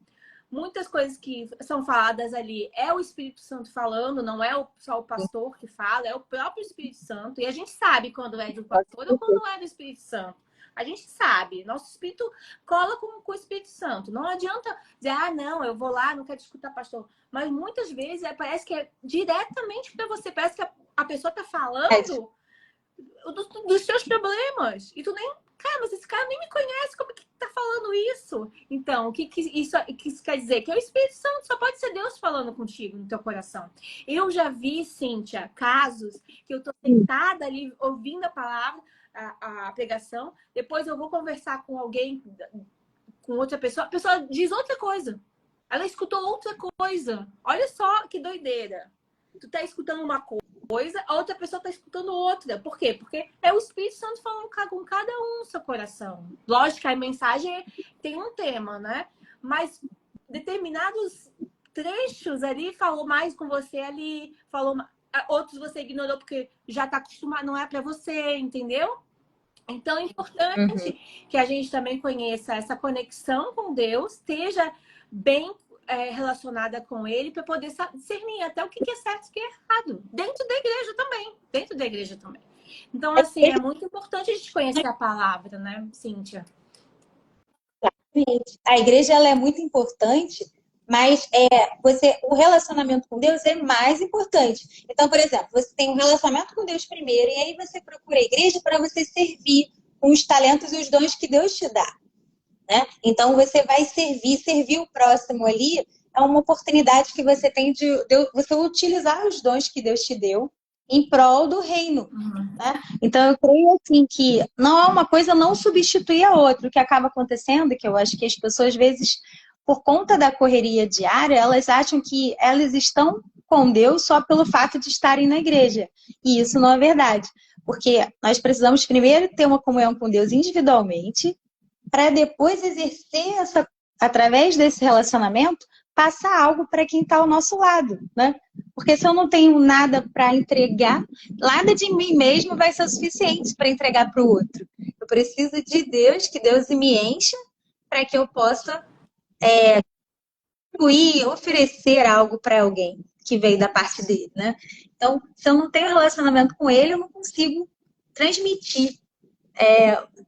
muitas coisas que são faladas ali é o Espírito Santo falando, não é só o pastor que fala, é o próprio Espírito Santo. E a gente sabe quando é do pastor ou quando é do Espírito Santo. A gente sabe, nosso espírito cola com o Espírito Santo. Não adianta dizer, não, eu vou lá, não quero escutar pastor. Mas muitas vezes parece que é diretamente para você, parece que a pessoa está falando dos seus problemas. E tu nem, cara, mas esse cara nem me conhece, como que tá falando isso? Então, o que isso quer dizer? Que é o Espírito Santo, só pode ser Deus falando contigo no teu coração. Eu já vi, Cíntia, casos que eu tô sentada ali ouvindo a palavra, a pregação, depois eu vou conversar com alguém, com outra pessoa, a pessoa diz outra coisa. Ela escutou outra coisa. Olha só que doideira. Tu tá escutando uma coisa, a outra pessoa tá escutando outra. Por quê? Porque é o Espírito Santo falando com cada um no seu coração. Lógico que a mensagem tem um tema, né? Mas determinados trechos ali falou mais com você ali, outros você ignorou porque já tá acostumado, não é para você, entendeu? Então é importante que a gente também conheça essa conexão com Deus, esteja bem relacionada com ele para poder discernir até o que é certo e o que é errado. Dentro da igreja também. Dentro da igreja também. Então, assim, é muito importante a gente conhecer a palavra, né, Cíntia? A igreja ela é muito importante, mas o relacionamento com Deus é mais importante. Então, por exemplo, você tem um relacionamento com Deus primeiro, e aí você procura a igreja para você servir com os talentos e os dons que Deus te dá. Né? Então, você vai servir o próximo ali, é uma oportunidade que você tem de você utilizar os dons que Deus te deu em prol do reino. Né? Então, eu creio assim que não é uma coisa não substituir a outra. O que acaba acontecendo, que eu acho que as pessoas, às vezes, por conta da correria diária, elas acham que elas estão com Deus só pelo fato de estarem na igreja. E isso não é verdade. Porque nós precisamos primeiro ter uma comunhão com Deus individualmente, para depois exercer através desse relacionamento, passar algo para quem está ao nosso lado, né? Porque se eu não tenho nada para entregar, nada de mim mesmo vai ser suficiente para entregar para o outro. Eu preciso de Deus, que Deus me encha, para que eu possa oferecer algo para alguém que veio da parte dele, né? Então, se eu não tenho relacionamento com ele, eu não consigo transmitir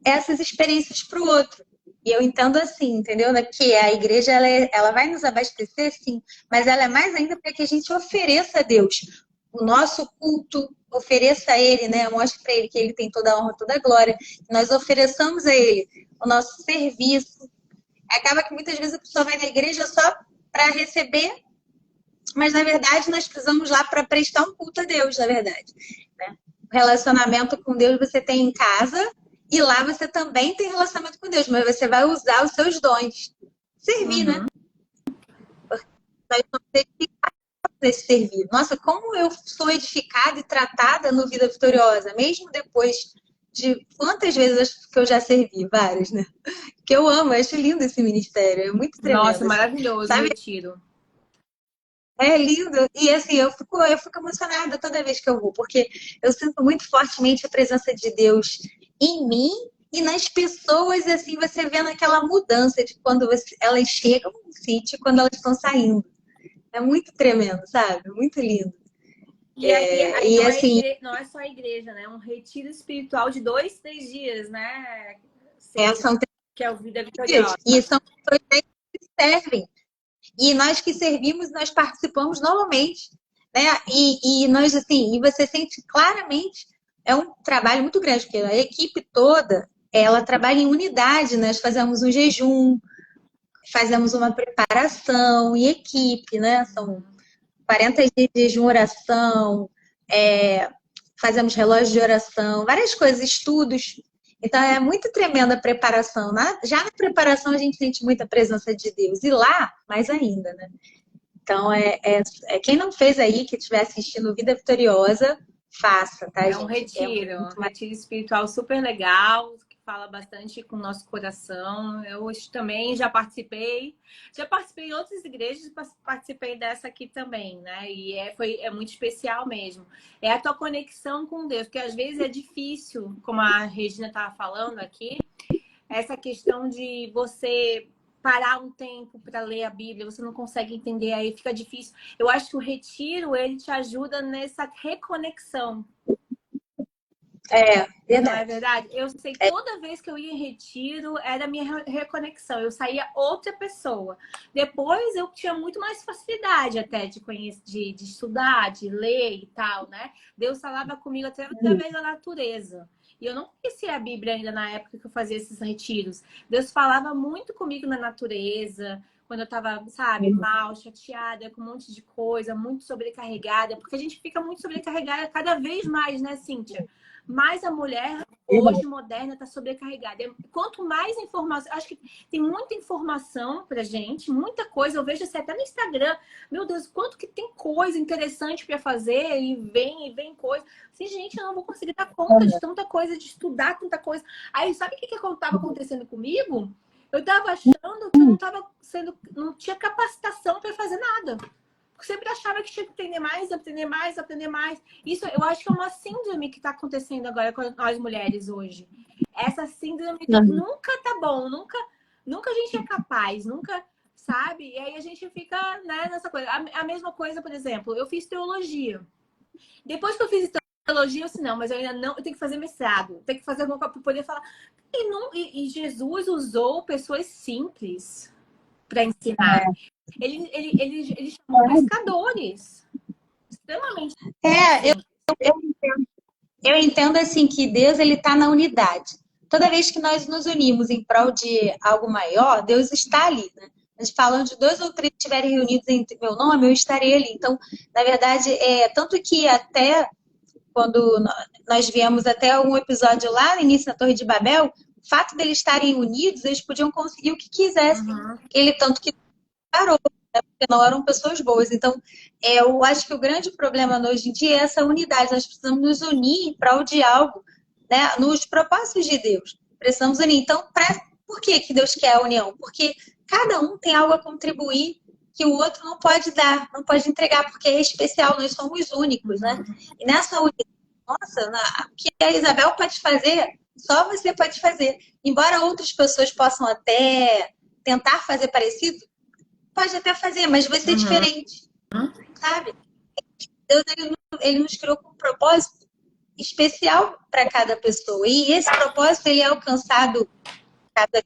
essas experiências para o outro. E eu entendo assim, entendeu? Que a igreja ela vai nos abastecer, sim, mas ela é mais ainda para que a gente ofereça a Deus o nosso culto, ofereça a Ele, né? Mostre para Ele que Ele tem toda a honra, toda a glória. Nós ofereçamos a Ele o nosso serviço. Acaba que muitas vezes a pessoa vai na igreja só para receber, mas na verdade nós precisamos lá para prestar um culto a Deus, na verdade. Né? O relacionamento com Deus você tem em casa, e lá você também tem relacionamento com Deus, mas você vai usar os seus dons. Servir, né? Nós somos edificados nesse servir. Nossa, como eu sou edificada e tratada no Vida Vitoriosa, mesmo depois de quantas vezes que eu já servi, várias, né? Que eu amo, eu acho lindo esse ministério, é muito tremendo. Nossa, maravilhoso, sabe? Retiro. É lindo. E assim, eu fico emocionada toda vez que eu vou, porque eu sinto muito fortemente a presença de Deus em mim e nas pessoas, assim, você vendo aquela mudança de quando elas chegam no sítio e quando elas estão saindo. É muito tremendo, sabe? Muito lindo. E aí não, assim, não é só a igreja, né? É um retiro espiritual de 2, 3 dias, né? São 3 que é o Vida Vitoriosa. E são pessoas que servem. E nós que servimos, nós participamos normalmente, né? E nós, assim, e você sente claramente, é um trabalho muito grande, porque a equipe toda, ela trabalha em unidade, nós fazemos um jejum, fazemos uma preparação em equipe, né? São 40 dias de jejum, oração, fazemos relógio de oração, várias coisas, estudos. Então, é muito tremenda a preparação. Já na preparação, a gente sente muita presença de Deus. E lá, mais ainda, né? Então, quem não fez aí, que estiver assistindo Vida Vitoriosa, faça, tá, gente? Um retiro, um retiro espiritual super legal, que fala bastante com o nosso coração. Eu também já participei em outras igrejas, participei dessa aqui também, né? E é muito especial mesmo. É a tua conexão com Deus, porque às vezes é difícil, como a Regina estava falando aqui, essa questão de você parar um tempo para ler a Bíblia, você não consegue entender, aí fica difícil. Eu acho que o retiro, ele te ajuda nessa reconexão. Verdade. Não é verdade? Eu sei, toda vez que eu ia em retiro, era a minha reconexão. Eu saía outra pessoa. Depois, eu tinha muito mais facilidade até de conhecer, de estudar, de ler e tal, né? Deus falava comigo até através da natureza. E eu não conhecia a Bíblia ainda na época que eu fazia esses retiros. Deus falava muito comigo na natureza, quando eu tava, sabe, mal, chateada, com um monte de coisa, muito sobrecarregada. Porque a gente fica muito sobrecarregada cada vez mais, né, Cíntia? Mas a mulher, hoje, moderna, está sobrecarregada. Quanto mais informação... Acho que tem muita informação pra gente, muita coisa. Eu vejo assim, até no Instagram. Meu Deus, quanto que tem coisa interessante para fazer. E vem coisa. Assim, gente, eu não vou conseguir dar conta de tanta coisa, de estudar tanta coisa. Aí, sabe o que estava acontecendo comigo? Eu estava achando que eu não tinha capacitação para fazer nada. Sempre achava que tinha que aprender mais, aprender mais, aprender mais. Isso eu acho que é uma síndrome que está acontecendo agora com nós mulheres hoje. Essa síndrome que nunca tá bom, nunca a gente é capaz, nunca, sabe? E aí a gente fica, né, nessa coisa. A mesma coisa, por exemplo, eu fiz teologia. Depois que eu fiz teologia, eu disse, não, mas eu ainda não, eu tenho que fazer mestrado, eu tenho que fazer alguma coisa para poder falar. E Jesus usou pessoas simples para ensinar. Ele chamou pescadores, extremamente É, simples. eu entendo assim que Deus ele está na unidade. Toda vez que nós nos unimos em prol de algo maior, Deus está ali, né? A gente fala onde dois ou três estiverem reunidos em meu nome, eu estarei ali. Então, na verdade, tanto que até quando nós viemos até um episódio lá no início da Torre de Babel, o fato deles estarem unidos, eles podiam conseguir o que quisessem. Uhum. Ele tanto que parou, né? Porque não eram pessoas boas. Então, eu acho que o grande problema hoje em dia é essa unidade. Nós precisamos nos unir em prol de algo, né? Nos propósitos de Deus. Precisamos unir. Então, por que Deus quer a união? Porque cada um tem algo a contribuir que o outro não pode dar, não pode entregar, porque é especial, nós somos únicos, né? E nessa unidade, nossa, o que a Isabel pode fazer, só você pode fazer. Embora outras pessoas possam até tentar fazer parecido, pode até fazer, mas vai ser Uhum. diferente, sabe? Deus ele nos criou com um propósito especial para cada pessoa. E esse propósito ele é alcançado cada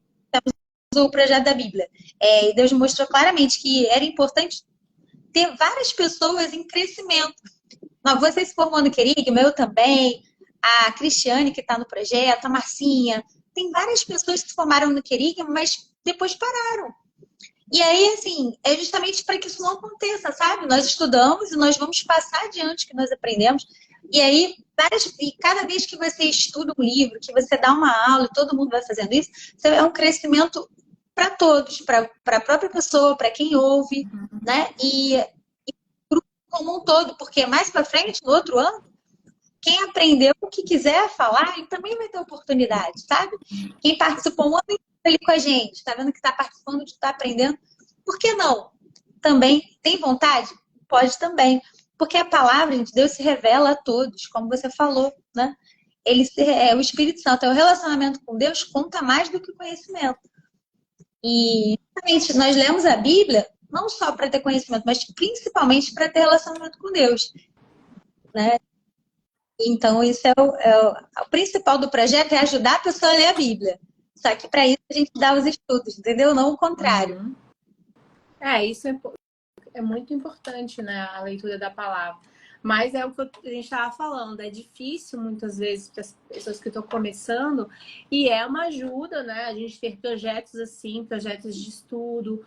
o projeto da Bíblia. E Deus mostrou claramente que era importante ter várias pessoas em crescimento. Você se formou no Querigma, eu também, a Cristiane que está no projeto, a Marcinha. Tem várias pessoas que se formaram no Querigma, mas depois pararam. E aí, assim, é justamente para que isso não aconteça, sabe? Nós estudamos e nós vamos passar adiante o que nós aprendemos. E aí, cada vez que você estuda um livro, que você dá uma aula e todo mundo vai fazendo isso, é um crescimento para todos, para a própria pessoa, para quem ouve, né? E para o grupo como um todo, porque mais para frente, no outro ano, quem aprendeu o que quiser falar, ele também vai ter oportunidade, sabe? Quem participou um ano inteiro ali com a gente, está vendo que está participando, está aprendendo, por que não? Também tem vontade? Pode também. Porque a palavra de Deus se revela a todos, como você falou, né? O Espírito Santo, o relacionamento com Deus conta mais do que o conhecimento. E justamente, nós lemos a Bíblia não só para ter conhecimento, mas principalmente para ter relacionamento com Deus, né? Então, isso o principal do projeto é ajudar a pessoa a ler a Bíblia. Só que para isso a gente dá os estudos, entendeu? Não o contrário. Uhum. Isso é muito importante, né? A leitura da palavra. Mas é o que a gente estava falando, é difícil muitas vezes para as pessoas que estão começando, e é uma ajuda, né? A gente ter projetos assim, projetos de estudo,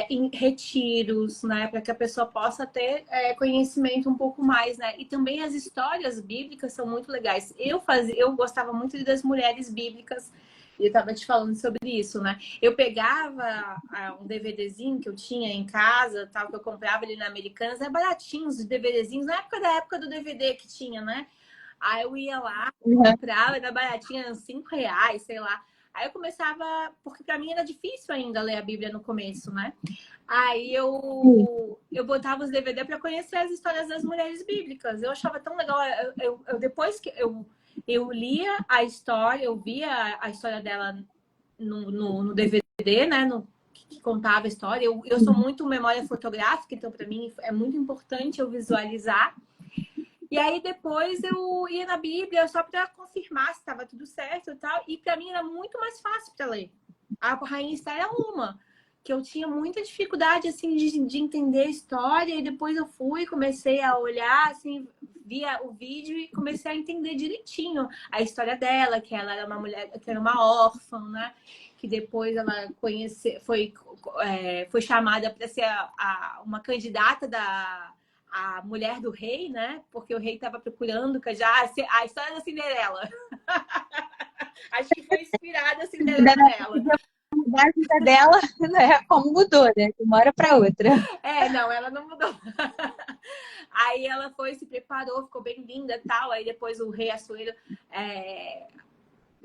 em retiros, né? Para que a pessoa possa ter conhecimento um pouco mais, né? E também as histórias bíblicas são muito legais. Eu gostava muito das mulheres bíblicas. E eu estava te falando sobre isso, né? Eu pegava um DVDzinho que eu tinha em casa, tal, que eu comprava ali na Americanas, é baratinhos os DVDzinhos, na época da época do DVD que tinha, né? Aí eu ia lá, comprava, era baratinho, eram R$ 5, sei lá. Aí eu começava, porque para mim era difícil ainda ler a Bíblia no começo, né? Aí eu botava os DVD para conhecer as histórias das mulheres bíblicas. Eu achava tão legal. Depois que eu lia a história, eu via a história dela no DVD, né? Que contava a história. Eu sou muito memória fotográfica, então para mim é muito importante eu visualizar. E aí depois eu ia na Bíblia só para confirmar se estava tudo certo e tal. E para mim era muito mais fácil para ler. A Rainha Esther é uma que eu tinha muita dificuldade assim de entender a história, e depois eu comecei a olhar assim, via o vídeo e comecei a entender direitinho a história dela, que ela era uma mulher, que era uma órfã, né? Que depois ela foi chamada para ser uma candidata a mulher do rei, né? Porque o rei estava procurando já a história da Cinderela. Acho que foi inspirada a Cinderela nela. A vida dela, né, como mudou, né? De uma hora para outra. Não, ela não mudou. Aí ela se preparou, ficou bem linda e tal. Aí depois o rei Assuero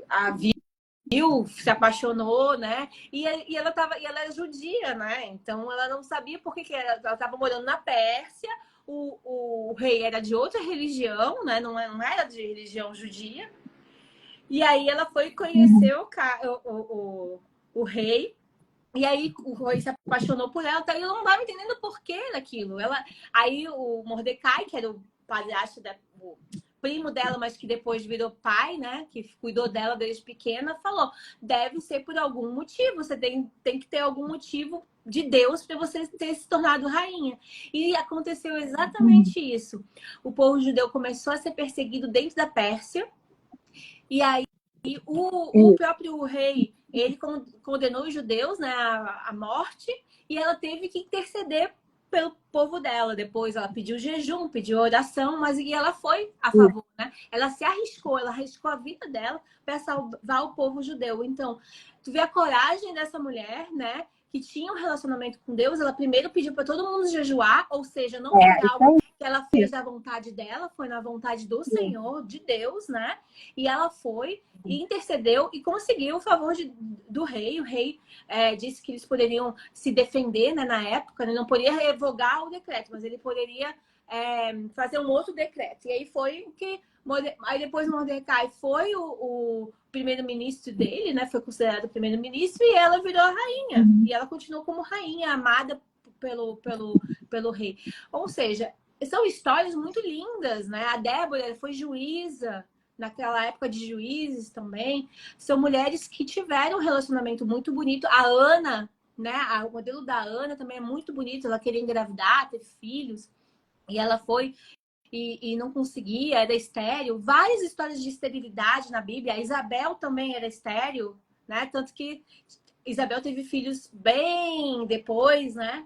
a viu, se apaixonou, né? E ela é judia, né? Então ela não sabia por que ela estava morando na Pérsia. O rei era de outra religião, né? Não era de religião judia. E aí ela foi conhecer o rei. E aí o rei se apaixonou por ela, então ele não estava entendendo o porquê daquilo. Aí o Mordecai, que era o padrasto, o primo dela, mas que depois virou pai, né? Que cuidou dela desde pequena, falou: deve ser por algum motivo, você tem que ter algum motivo de Deus para você ter se tornado rainha. E aconteceu exatamente isso. O povo judeu começou a ser perseguido dentro da Pérsia, e aí o próprio rei, ele condenou os judeus, né, à morte, e ela teve que interceder pelo povo dela. Depois ela pediu jejum, pediu oração, mas e ela foi a favor, né? Ela arriscou a vida dela para salvar o povo judeu. Então, tu vê a coragem dessa mulher, né? Que tinha um relacionamento com Deus, ela primeiro pediu para todo mundo jejuar, ou seja, não foi algo que ela fez da vontade dela, foi na vontade do Senhor, de Deus, né? E ela foi e intercedeu e conseguiu o favor do rei. O rei disse que eles poderiam se defender, né, na época, ele não poderia revogar o decreto, mas ele poderia fazer um outro decreto. E aí foi o que... Aí depois Mordecai foi o primeiro-ministro dele, né? Foi considerado o primeiro-ministro e ela virou a rainha. E ela continuou como rainha, amada pelo rei. Ou seja, são histórias muito lindas, né? A Débora foi juíza, naquela época de juízes também. São mulheres que tiveram um relacionamento muito bonito. A Ana, né? O modelo da Ana também é muito bonito. Ela queria engravidar, ter filhos. E ela foi e não conseguia, era estéril. Várias histórias de esterilidade na Bíblia. A Isabel também era estéril, né? Tanto que Isabel teve filhos bem depois, né?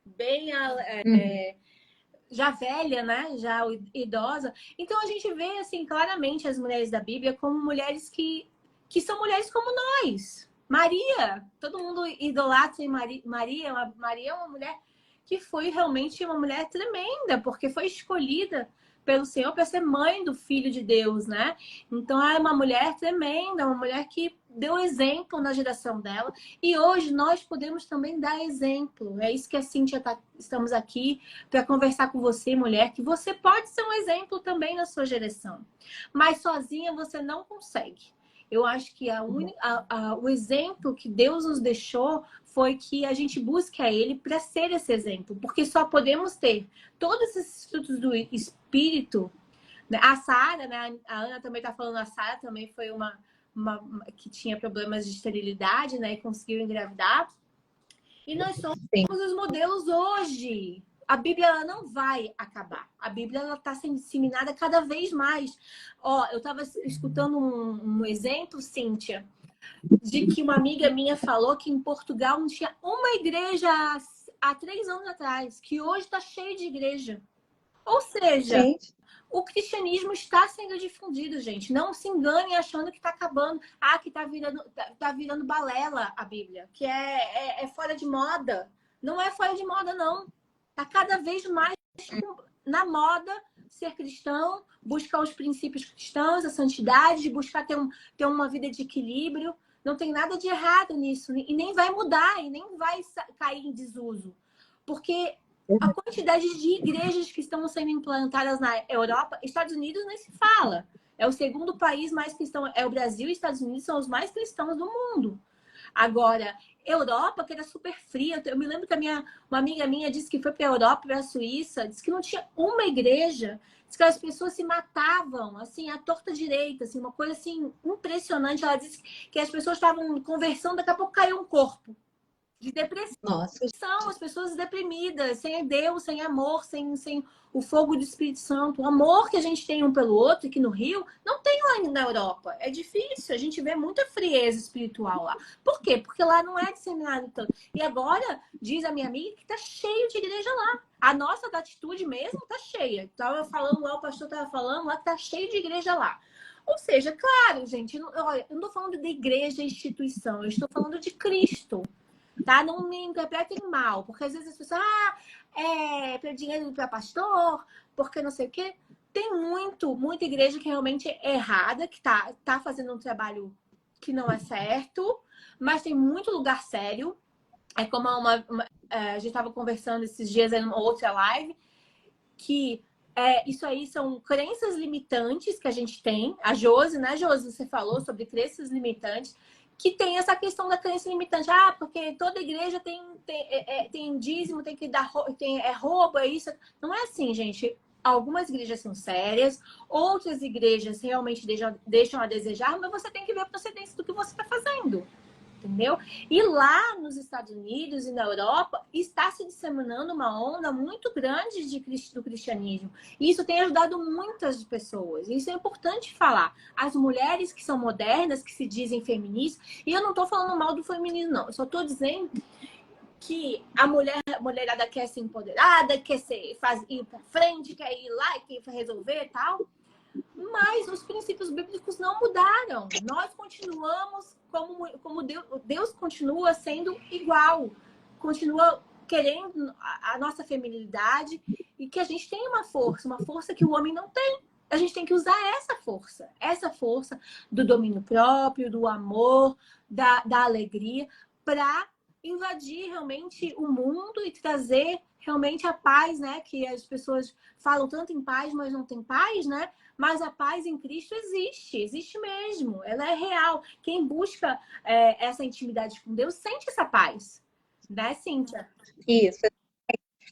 Bem já velha, né? Já idosa. Então a gente vê assim claramente as mulheres da Bíblia como mulheres que são mulheres como nós. Maria, todo mundo idolatra em Maria. Maria é uma mulher que foi realmente uma mulher tremenda, porque foi escolhida pelo Senhor para ser mãe do Filho de Deus, né? Então ela é uma mulher tremenda, uma mulher que deu exemplo na geração dela. E hoje nós podemos também dar exemplo. É isso que a Cíntia estamos aqui para conversar com você, mulher, que você pode ser um exemplo também na sua geração. Mas sozinha você não consegue. Eu acho que o exemplo que Deus nos deixou foi que a gente busque a Ele para ser esse exemplo. Porque só podemos ter todos esses frutos do Espírito. Né? A Sara, né? A Ana também está falando, a Sara também foi uma que tinha problemas de esterilidade, né? E conseguiu engravidar. E nós somos os modelos hoje. A Bíblia ela não vai acabar. A Bíblia está sendo disseminada cada vez mais. Ó, eu estava escutando um exemplo, Cíntia, de que uma amiga minha falou que em Portugal não tinha uma igreja há 3 anos atrás, que hoje está cheio de igreja. Ou seja, o cristianismo está sendo difundido, gente. Não se engane achando que está acabando. Que está virando balela a Bíblia, que é fora de moda. Não é fora de moda, não. Está cada vez mais na moda ser cristão, buscar os princípios cristãos, a santidade, buscar ter uma vida de equilíbrio. Não tem nada de errado nisso. E nem vai mudar, e nem vai cair em desuso. Porque a quantidade de igrejas que estão sendo implantadas na Europa, Estados Unidos nem se fala. É o segundo país mais cristão. É o Brasil e Estados Unidos são os mais cristãos do mundo. Agora, Europa, que era super fria. Eu me lembro que uma amiga minha disse que foi para a Europa, para a Suíça, disse que não tinha uma igreja. Disse que as pessoas se matavam, assim, à torta direita, assim, uma coisa assim impressionante. Ela disse que as pessoas estavam conversando, daqui a pouco caiu um corpo. De depressão. Nossa. São as pessoas deprimidas, sem Deus, sem amor, sem o fogo do Espírito Santo. O amor que a gente tem um pelo outro aqui no Rio, não tem lá na Europa. É difícil, a gente vê muita frieza espiritual lá. Por quê? Porque lá não é disseminado tanto. E agora, diz a minha amiga, que tá cheio de igreja lá. A nossa da atitude mesmo tá cheia. Tava falando lá, o pastor tava falando lá que tá cheio de igreja lá. Ou seja, claro, gente, olha, eu não tô falando de igreja e instituição, eu estou falando de Cristo. Tá? Não me interpretem mal, porque às vezes as pessoas, para dinheiro para pastor, porque não sei o quê. Tem muita igreja que realmente é errada, que tá fazendo um trabalho que não é certo, mas tem muito lugar sério. É como a gente estava conversando esses dias em uma outra live, que isso aí são crenças limitantes que a gente tem. A Josi, né, Josi? Você falou sobre crenças limitantes que tem essa questão da crença limitante. Porque toda igreja tem dízimo, tem que dar roubo, é isso. Não é assim, gente. Algumas igrejas são sérias, outras igrejas realmente deixam a desejar, mas você tem que ver a procedência do que você está fazendo. Entendeu? E lá nos Estados Unidos e na Europa está se disseminando uma onda muito grande do cristianismo. E isso tem ajudado muitas pessoas. Isso é importante falar. As mulheres que são modernas, que se dizem feministas, e eu não estou falando mal do feminismo, não. Eu só estou dizendo que a mulherada quer ser empoderada, quer ir para frente, quer ir lá e quer resolver e tal. Mas os princípios bíblicos não mudaram. Nós continuamos como Deus continua sendo igual. Continua querendo a nossa feminilidade e que a gente tem uma força que o homem não tem. A gente tem que usar essa força do domínio próprio, do amor, da alegria, para invadir realmente o mundo e trazer realmente a paz, né? Que as pessoas falam tanto em paz, mas não tem paz, né? Mas a paz em Cristo existe mesmo, ela é real. Quem busca essa intimidade com Deus sente essa paz, né, Cíntia? Isso.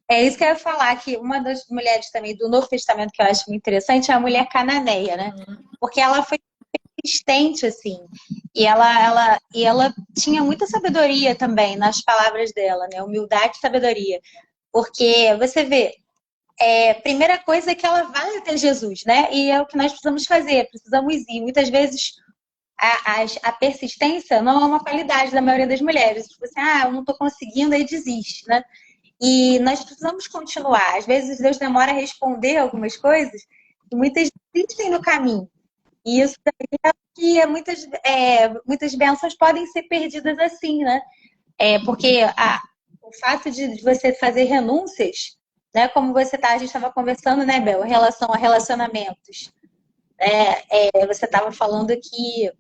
É isso que eu ia falar, que uma das mulheres também do Novo Testamento que eu acho muito interessante é a mulher cananeia, né? Porque ela foi persistente, assim, e ela tinha muita sabedoria também nas palavras dela, né? Humildade e sabedoria. Porque você vê, primeira coisa é que ela vai até Jesus, né? E é o que nós precisamos fazer, precisamos ir. Muitas vezes a persistência não é uma qualidade da maioria das mulheres. Tipo assim, eu não estou conseguindo, aí desiste, né? E nós precisamos continuar. Às vezes Deus demora a responder algumas coisas e muitas desistem no caminho. E isso daí é que muitas bênçãos podem ser perdidas assim, né? Porque o fato de você fazer renúncias, né? Como a gente estava conversando, né, Bel, em relação a relacionamentos. Você estava falando que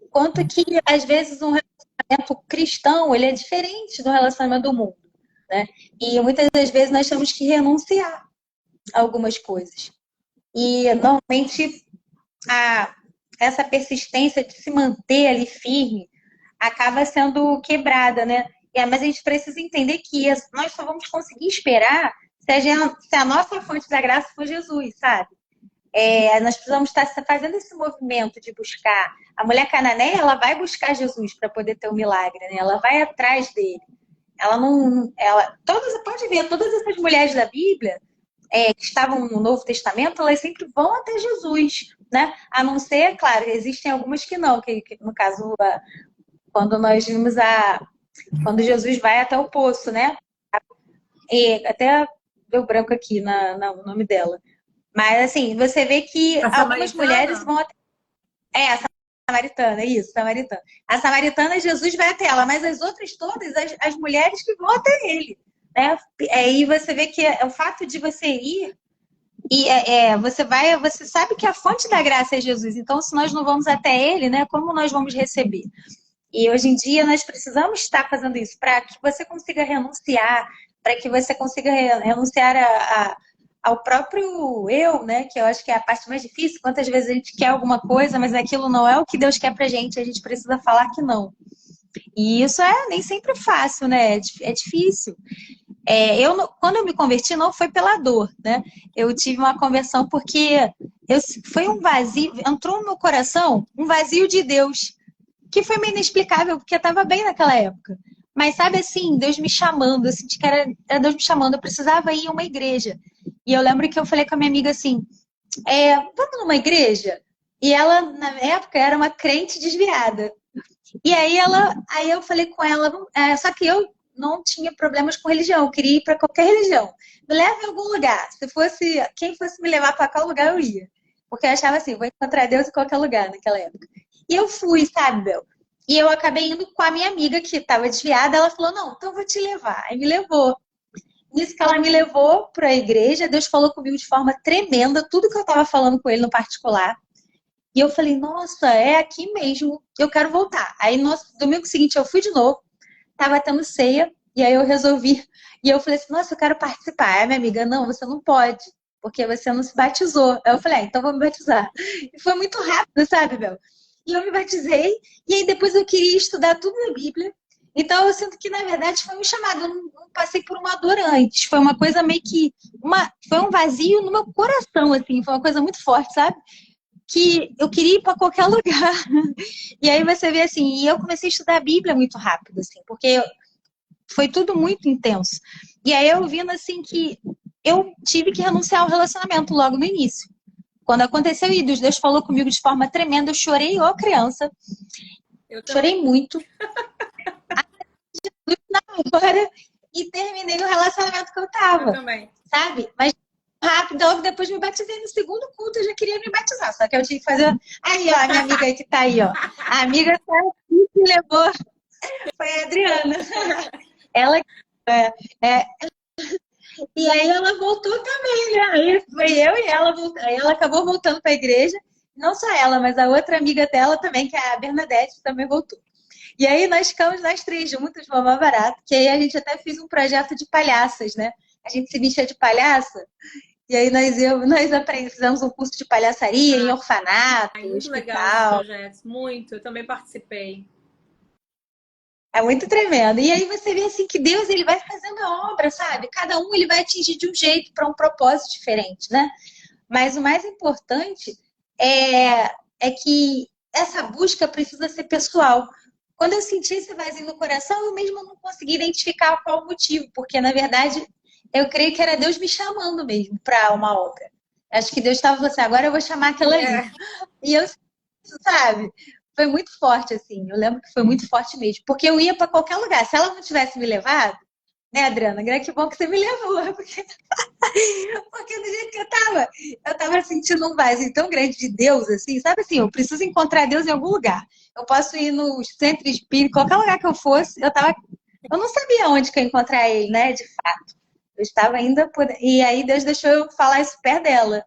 quanto que, às vezes, um relacionamento cristão, ele é diferente do relacionamento do mundo, né? E muitas das vezes nós temos que renunciar a algumas coisas. E, normalmente, essa persistência de se manter ali firme acaba sendo quebrada, né? Mas a gente precisa entender que nós só vamos conseguir esperar se a nossa fonte da graça for Jesus, sabe? Nós precisamos estar fazendo esse movimento de buscar. A mulher cananeia, ela vai buscar Jesus para poder ter o milagre, né? Ela vai atrás dele. Ela não. Pode ver, todas essas mulheres da Bíblia que estavam no Novo Testamento, elas sempre vão até Jesus, né? A não ser, claro, existem algumas que não, que no caso, quando nós vimos quando Jesus vai até o poço, né? Até deu branco aqui no nome dela. Mas, assim, você vê que algumas mulheres vão até... a samaritana, isso, samaritana. A samaritana, Jesus vai até ela, mas as outras todas, as mulheres que vão até ele, né? E você vê que o fato de você ir, você sabe que a fonte da graça é Jesus. Então, se nós não vamos até ele, né? Como nós vamos receber? E hoje em dia nós precisamos estar fazendo isso para que você consiga renunciar, para que você consiga renunciar ao próprio eu, né? Que eu acho que é a parte mais difícil. Quantas vezes a gente quer alguma coisa, mas aquilo não é o que Deus quer pra gente, a gente precisa falar que não. E isso nem sempre fácil, né? É difícil. Quando eu me converti, não foi pela dor, né? Eu tive uma conversão porque foi um vazio, entrou no meu coração um vazio de Deus, que foi meio inexplicável, porque eu estava bem naquela época. Mas sabe assim, Deus me chamando, eu senti que era Deus me chamando, eu precisava ir a uma igreja. E eu lembro que eu falei com a minha amiga assim, vamos numa igreja? E ela, na época, era uma crente desviada. E aí eu falei com ela, só que eu não tinha problemas com religião, eu queria ir para qualquer religião. Me leva em algum lugar. Quem fosse me levar para qualquer lugar, eu ia. Porque eu achava assim, vou encontrar Deus em qualquer lugar naquela época. E eu fui, sabe, Bel? E eu acabei indo com a minha amiga que estava desviada. Ela falou, não, então eu vou te levar. Aí me levou. Nisso que ela me levou para a igreja, Deus falou comigo de forma tremenda, tudo que eu estava falando com ele no particular. E eu falei, nossa, é aqui mesmo, eu quero voltar. Aí no domingo seguinte eu fui de novo, estava tendo ceia, e aí eu resolvi. E eu falei assim, nossa, eu quero participar. Aí minha amiga, não, você não pode, porque você não se batizou. Aí eu falei, então vou me batizar. E foi muito rápido, sabe, Bel? e eu me batizei, e aí depois eu queria estudar tudo na Bíblia. Então eu sinto que, na verdade, foi um chamado. Eu não passei por uma dor antes. Foi uma coisa meio que. Foi um vazio no meu coração, assim. Foi uma coisa muito forte, sabe? Que eu queria ir para qualquer lugar. E aí você vê assim, e eu comecei a estudar a Bíblia muito rápido, assim, porque foi tudo muito intenso. E aí eu vendo assim que eu tive que renunciar ao relacionamento logo no início. Quando aconteceu e Deus falou comigo de forma tremenda, eu chorei, ó criança. Eu também. Chorei muito. Na hora e terminei o relacionamento que eu Eu tava, também. sabe? Mas rápido, logo depois me batizei no segundo culto, eu já queria me batizar, só que eu tinha que fazer. Aí, ó, a minha amiga aí que tá aí, ó. A amiga que levou foi a Adriana. Ela é, e aí ela voltou também, né? Aí foi eu e ela, aí ela acabou voltando para a igreja. Não só ela, mas a outra amiga dela também, que é a Bernadette, também voltou. E aí nós ficamos nós três juntas, Mamãe Barato, que aí a gente até fez um projeto de palhaças, né? A gente se vestia de palhaça, e aí fizemos um curso de palhaçaria em orfanato, Muito legal esses hospital. projetos, muito. Eu também participei. É muito tremendo. E aí você vê assim que Deus ele vai fazendo a obra, sabe? Cada um ele vai atingir de um jeito para um propósito diferente, né? Mas o mais importante é que essa busca precisa ser pessoal. Quando eu senti esse vazio no coração, eu mesmo não consegui identificar qual o motivo, porque na verdade eu creio que era Deus me chamando mesmo para uma obra. Acho que Deus estava falando assim, agora eu vou chamar aquela ali. E eu, sabe, foi muito forte, assim. Eu lembro que foi muito forte mesmo, porque eu ia para qualquer lugar. Se ela não tivesse me levado, né, Adriana? Que bom que você me levou, porque do jeito que eu tava sentindo um vazio tão grande de Deus, assim, sabe assim, eu preciso encontrar Deus em algum lugar. Eu posso ir no centro espírita, qualquer lugar que eu fosse, eu não sabia onde que eu ia encontrar ele, né, de fato. Eu estava ainda por. E aí Deus deixou eu falar isso perto dela.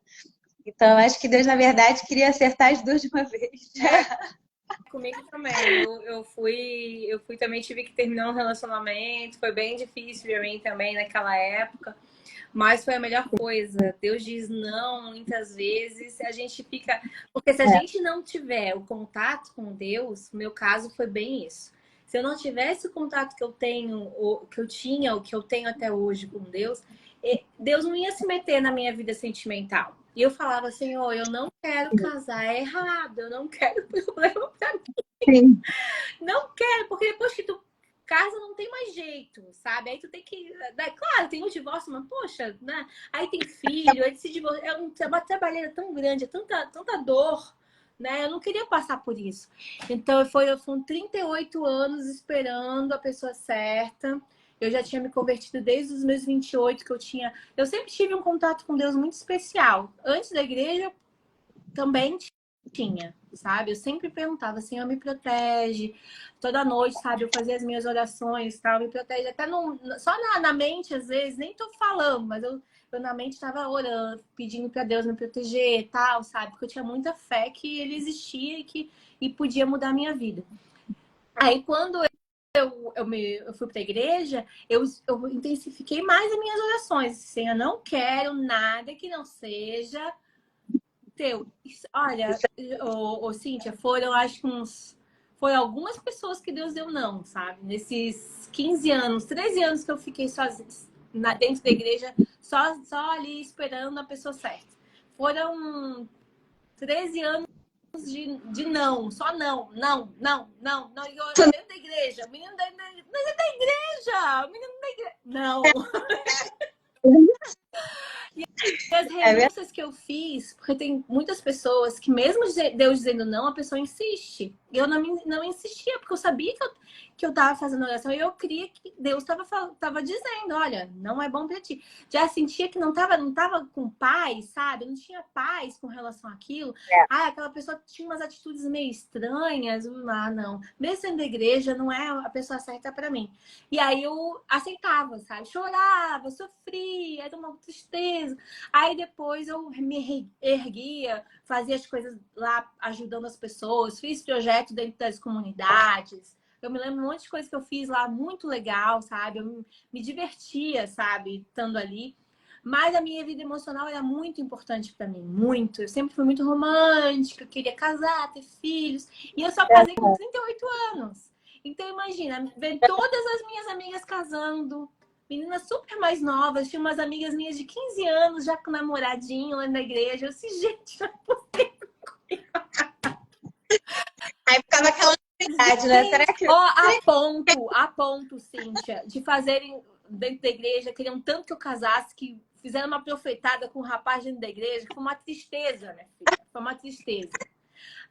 Então, eu acho que Deus, na verdade, queria acertar as duas de uma vez. Comigo também. Eu fui também, tive que terminar um relacionamento. Foi bem difícil para mim também naquela época. Mas foi a melhor coisa. Deus diz não muitas vezes. A gente fica. Porque se a gente não tiver o contato com Deus, no meu caso foi bem isso. Se eu não tivesse o contato que eu tenho, ou que eu tinha, ou que eu tenho até hoje com Deus, Deus não ia se meter na minha vida sentimental. E eu falava, Senhor, eu não quero casar errado, eu não quero problema pra mim. Sim. Não quero, porque depois que tu casa não tem mais jeito, sabe? Aí tu tem que. Claro, tem um divórcio, mas poxa, né? Aí tem filho, aí se divorcia. Uma trabalheira tão grande, tanta dor, né? Eu não queria passar por isso. Então foram 38 anos esperando a pessoa certa. Eu já tinha me convertido desde os meus 28, que eu tinha. Eu sempre tive um contato com Deus muito especial. Antes da igreja, também tinha, sabe? Eu sempre perguntava, Senhor, me protege. Toda noite, sabe? Eu fazia as minhas orações, tal, me protege. Até só na mente, às vezes, nem tô falando, mas eu na mente estava orando, pedindo para Deus me proteger, tal, sabe? Porque eu tinha muita fé que ele existia e podia mudar a minha vida. Aí, quando eu fui para a igreja, eu intensifiquei mais as minhas orações. Assim, eu não quero nada que não seja teu. Olha, Cíntia, foram acho que foram algumas pessoas que Deus deu não, sabe? Nesses 15 anos, 13 anos que eu fiquei sozinha dentro da igreja, só ali esperando a pessoa certa. Foram 13 anos de não, só não, não, não, não, não. E eu dentro da igreja, o menino da igreja, o menino da igreja. Não. E as renúncias que eu fiz, porque tem muitas pessoas que, mesmo Deus dizendo não, a pessoa insiste. E eu não insistia, porque eu sabia que eu tava fazendo oração e eu cria que Deus tava dizendo: olha, não é bom pra ti. Já sentia que não tava com paz, sabe? Não tinha paz com relação àquilo. Ah, aquela pessoa tinha umas atitudes meio estranhas. Ah, não. Mesmo sendo da igreja, não é a pessoa certa pra mim. E aí eu aceitava, sabe? Chorava, sofria, era uma tristeza. Aí depois eu me erguia, fazia as coisas lá ajudando as pessoas, fiz projeto dentro das comunidades. Eu me lembro um monte de coisa que eu fiz lá, muito legal, sabe? Eu me divertia, sabe? Estando ali. Mas a minha vida emocional era muito importante para mim, muito. Eu sempre fui muito romântica, queria casar, ter filhos. E eu só casei com 38 anos. Então, imagina, ver todas as minhas amigas casando, meninas super mais novas. Tinha umas amigas minhas de 15 anos, já com namoradinho lá na igreja. Eu disse, gente, não é possível. Aí ficava aquela ansiedade, né? Será que... Ó, a ponto, Cíntia, de fazerem dentro da igreja, queriam tanto que eu casasse, que fizeram uma profetada com um rapaz dentro da igreja, que foi uma tristeza, né, filha? Foi uma tristeza.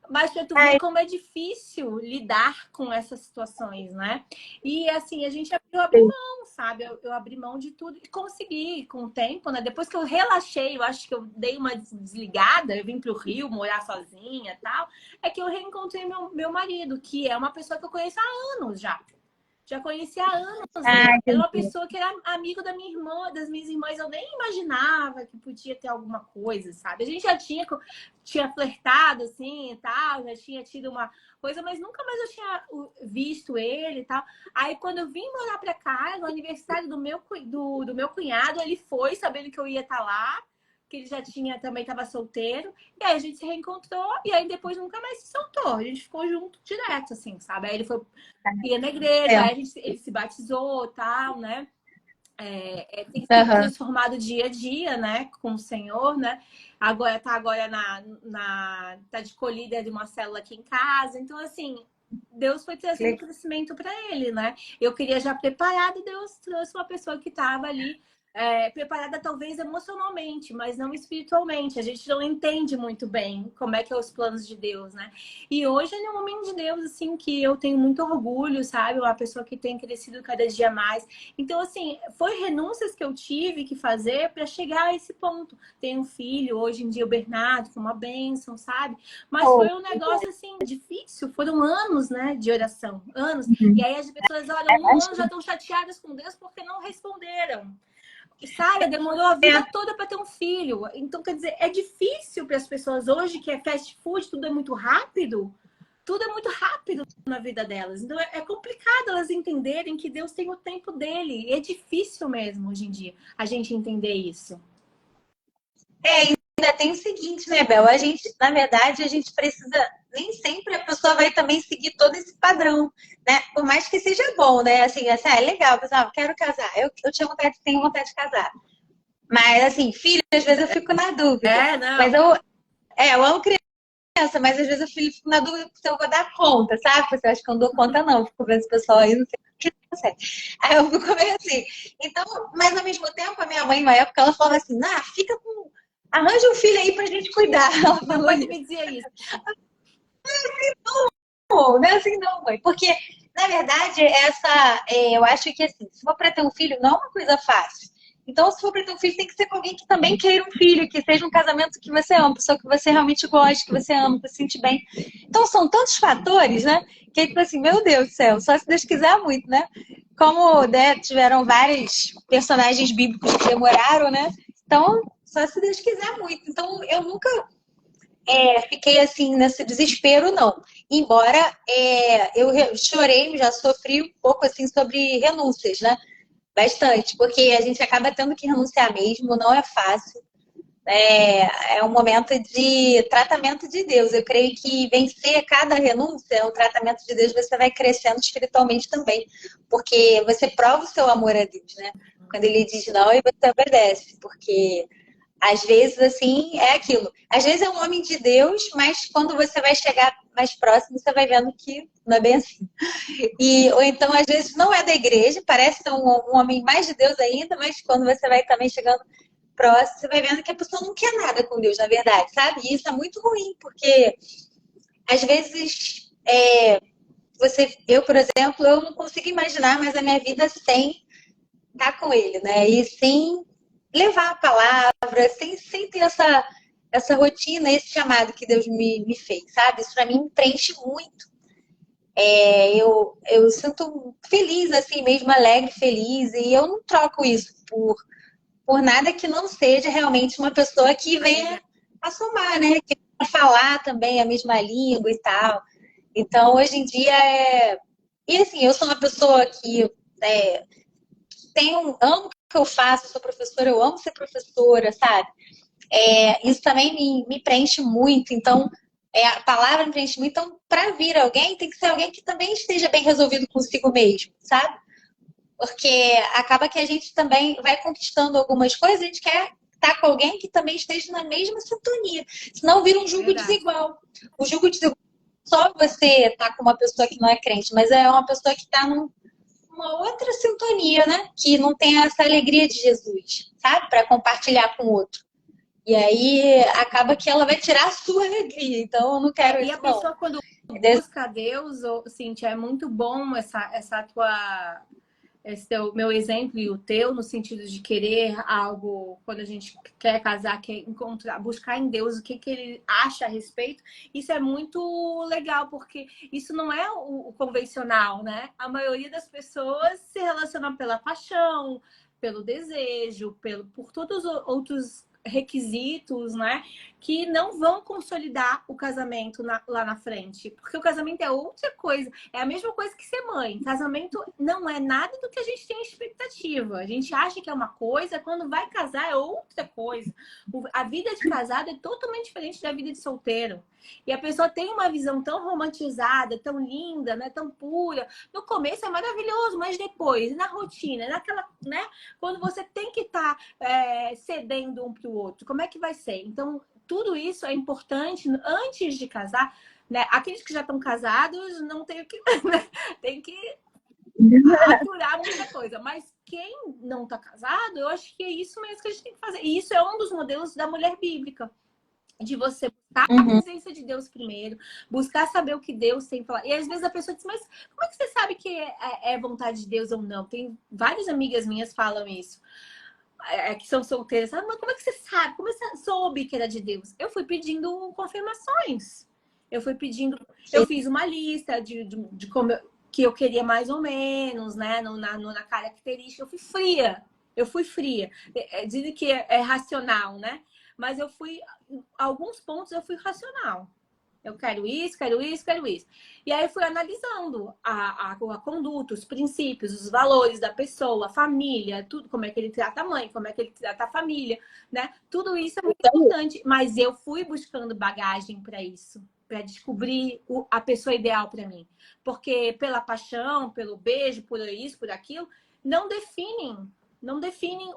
Mas pra tu ver como é difícil lidar com essas situações, né? E assim, a gente abriu mão, sabe? Eu abri mão de tudo e consegui com o tempo, né? Depois que eu relaxei, eu acho que eu dei uma desligada, eu vim pro Rio morar sozinha e tal, é que eu reencontrei meu marido, que é uma pessoa que eu conheço há anos já. Já conhecia há anos. Era uma pessoa que era amigo da minha irmã, das minhas irmãs. Eu nem imaginava que podia ter alguma coisa, sabe? A gente já tinha flertado, assim, e tal. Já tinha tido uma coisa, mas nunca mais eu tinha visto ele e tal. Aí, quando eu vim morar pra cá, no aniversário do meu cunhado, ele foi, sabendo que eu ia estar lá. Que ele já também estava solteiro. E aí a gente se reencontrou. E aí depois nunca mais se soltou. A gente ficou junto direto, assim, sabe? Aí ele ia na igreja, aí ele se batizou e tal, né? Tem sido transformado dia a dia, né? Com o Senhor, né? Agora tá tá de colhida de uma célula aqui em casa. Então, assim, Deus foi trazendo crescimento para ele, né? Eu queria já preparada e Deus trouxe uma pessoa que estava ali preparada talvez emocionalmente, mas não espiritualmente. A gente não entende muito bem como é que é os planos de Deus, né? E hoje ele é um homem de Deus, assim, que eu tenho muito orgulho, sabe? Uma pessoa que tem crescido cada dia mais. Então, assim, foi renúncias que eu tive que fazer para chegar a esse ponto. Tenho um filho, hoje em dia o Bernardo, que é uma bênção, sabe? Mas foi um negócio, assim, difícil. Foram anos, né, de oração. Anos. E aí as pessoas, olha, um ano já estão chateadas com Deus porque não responderam. Sabe, demorou a vida toda para ter um filho. Então, quer dizer, é difícil para as pessoas hoje, que é fast food, tudo é muito rápido. Tudo é muito rápido na vida delas. Então, é complicado elas entenderem que Deus tem o tempo dele. E é difícil mesmo, hoje em dia, a gente entender isso. Ainda tem o seguinte, né, Bel? A gente, na verdade, a gente precisa... Nem sempre a pessoa vai também seguir todo esse padrão, né? Por mais que seja bom, né? Assim, é legal, pessoal, quero casar. Eu tenho vontade de casar. Mas, assim, filho, às vezes eu fico na dúvida. Não. Mas eu amo criança, mas às vezes eu fico na dúvida se eu vou dar conta, sabe? Você acha que eu não dou conta, não. Fico vendo esse pessoal aí, não sei o que consegue. Aí eu fico meio assim. Então, mas ao mesmo tempo, a minha mãe, na época, ela falava assim, fica com... Arranja um filho aí pra gente cuidar. Ela falou pode me dizer isso. Não é assim não, mãe. Porque, na verdade, eu acho que assim, se for para ter um filho, não é uma coisa fácil. Então, se for para ter um filho, tem que ser com alguém que também queira um filho, que seja um casamento que você ama, pessoa que você realmente gosta, que você ama, que você se sente bem. Então, são tantos fatores, né? Que é tipo assim, meu Deus do céu, só se Deus quiser muito, né? Como, né, tiveram vários personagens bíblicos que demoraram, né? Então, só se Deus quiser muito. Então, eu nunca fiquei assim nesse desespero, não. Embora eu chorei, já sofri um pouco assim sobre renúncias, né? Bastante, porque a gente acaba tendo que renunciar mesmo, não é fácil. É um momento de tratamento de Deus. Eu creio que vencer cada renúncia é um tratamento de Deus, você vai crescendo espiritualmente também, porque você prova o seu amor a Deus, né? Quando ele diz não, e você obedece, porque às vezes, assim, é aquilo. Às vezes é um homem de Deus, mas quando você vai chegar mais próximo, você vai vendo que não é bem assim. Ou então, às vezes, não é da igreja, parece ser um homem mais de Deus ainda, mas quando você vai também chegando próximo, você vai vendo que a pessoa não quer nada com Deus, na verdade, sabe? E isso é muito ruim, porque às vezes eu, por exemplo, eu não consigo imaginar mais a minha vida sem estar com ele, né? E sem levar a palavra, sem ter essa rotina, esse chamado que Deus me fez, sabe? Isso para mim me preenche muito. Eu sinto feliz, assim mesmo, alegre, feliz, e eu não troco isso por nada que não seja realmente uma pessoa que venha a somar, né? Que venha falar também a mesma língua e tal. Então, hoje em dia E assim, eu sou uma pessoa que amo que eu faço, eu sou professora, eu amo ser professora, sabe? Isso também me preenche muito. Então, a palavra me preenche muito. Então, para vir alguém, tem que ser alguém que também esteja bem resolvido consigo mesmo, sabe? Porque acaba que a gente também vai conquistando algumas coisas, a gente quer estar com alguém que também esteja na mesma sintonia. Senão vira um julgo desigual. O julgo desigual só você tá com uma pessoa que não é crente, mas é uma pessoa que está numa outra sintonia, né? Que não tem essa alegria de Jesus, sabe? Para compartilhar com o outro. E aí acaba que ela vai tirar a sua alegria. Então eu não quero isso, e a pessoa, não. quando busca Deus, Cíntia, é muito bom essa tua... Esse é o meu exemplo e o teu, no sentido de querer algo, quando a gente quer casar, quer encontrar, buscar em Deus o que ele acha a respeito. Isso é muito legal, porque isso não é o convencional, né? A maioria das pessoas se relaciona pela paixão, pelo desejo, por todos os outros requisitos, né? Que não vão consolidar o casamento lá na frente. Porque o casamento é outra coisa. É a mesma coisa que ser mãe. Casamento não é nada do que a gente tem expectativa. A gente acha que é uma coisa, quando vai casar é outra coisa. A vida de casado é totalmente diferente da vida de solteiro. E a pessoa tem uma visão tão romantizada, tão linda, né, tão pura. No começo é maravilhoso, mas depois, na rotina, naquela, né, quando você tem que estar cedendo um para o outro, como é que vai ser? Então, tudo isso é importante antes de casar, né? Aqueles que já estão casados não tem o que, né? Tem que aturar muita coisa, mas quem não está casado, eu acho que é isso mesmo que a gente tem que fazer. E isso é um dos modelos da mulher bíblica, de você buscar a presença de Deus primeiro, buscar saber o que Deus tem pra falar. E às vezes a pessoa diz, mas como é que você sabe que é vontade de Deus ou não? Tem várias amigas minhas falam isso. Que são solteiras, mas como é que você sabe? Como você soube que era de Deus? Eu fui pedindo confirmações. Eu fui pedindo, eu fiz uma lista de como que eu queria mais ou menos, né? Na característica. Eu fui fria. Dizem que é racional, né? Mas alguns pontos eu fui racional. Eu quero isso, quero isso, quero isso. E aí eu fui analisando a conduta, os princípios, os valores da pessoa, a família, tudo, como é que ele trata a mãe, como é que ele trata a família, né? Tudo isso é muito importante. Mas eu fui buscando bagagem para isso, para descobrir a pessoa ideal para mim. Porque pela paixão, pelo beijo, por isso, por aquilo, não definem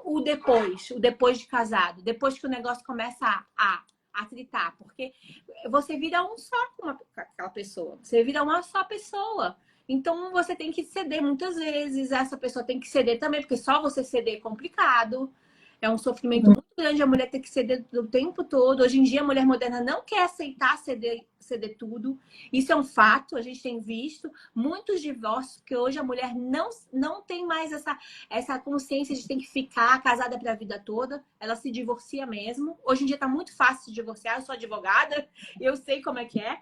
o depois de casado, depois que o negócio começa a tritar, porque você vira um só com aquela pessoa, você vira uma só pessoa. Então você tem que ceder muitas vezes, essa pessoa tem que ceder também, porque só você ceder é complicado. É um sofrimento muito grande, a mulher tem que ceder o tempo todo. Hoje em dia, a mulher moderna não quer aceitar ceder tudo. Isso é um fato, a gente tem visto muitos divórcios, porque hoje a mulher não tem mais essa consciência de ter que ficar casada para a vida toda. Ela se divorcia mesmo. Hoje em dia está muito fácil se divorciar, eu sou advogada, eu sei como é que é.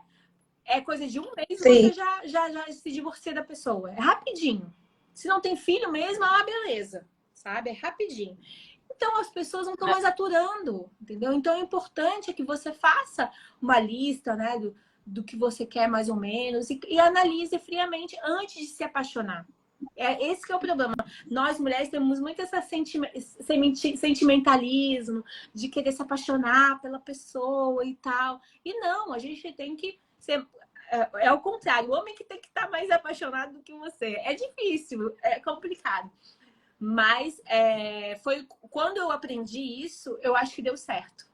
É coisa de um mês e você já se divorcia da pessoa. É rapidinho. Se não tem filho mesmo, beleza. Sabe? É rapidinho. Então, as pessoas não estão mais aturando, entendeu? Então, o importante é que você faça uma lista, né, do que você quer mais ou menos e analise friamente antes de se apaixonar. Esse que é o problema. Nós, mulheres, temos muito esse sentimentalismo de querer se apaixonar pela pessoa e tal. E não, a gente tem que ser... É o contrário, o homem que tem que estar mais apaixonado do que você. É difícil, é complicado. Mas foi quando eu aprendi isso, eu acho que deu certo.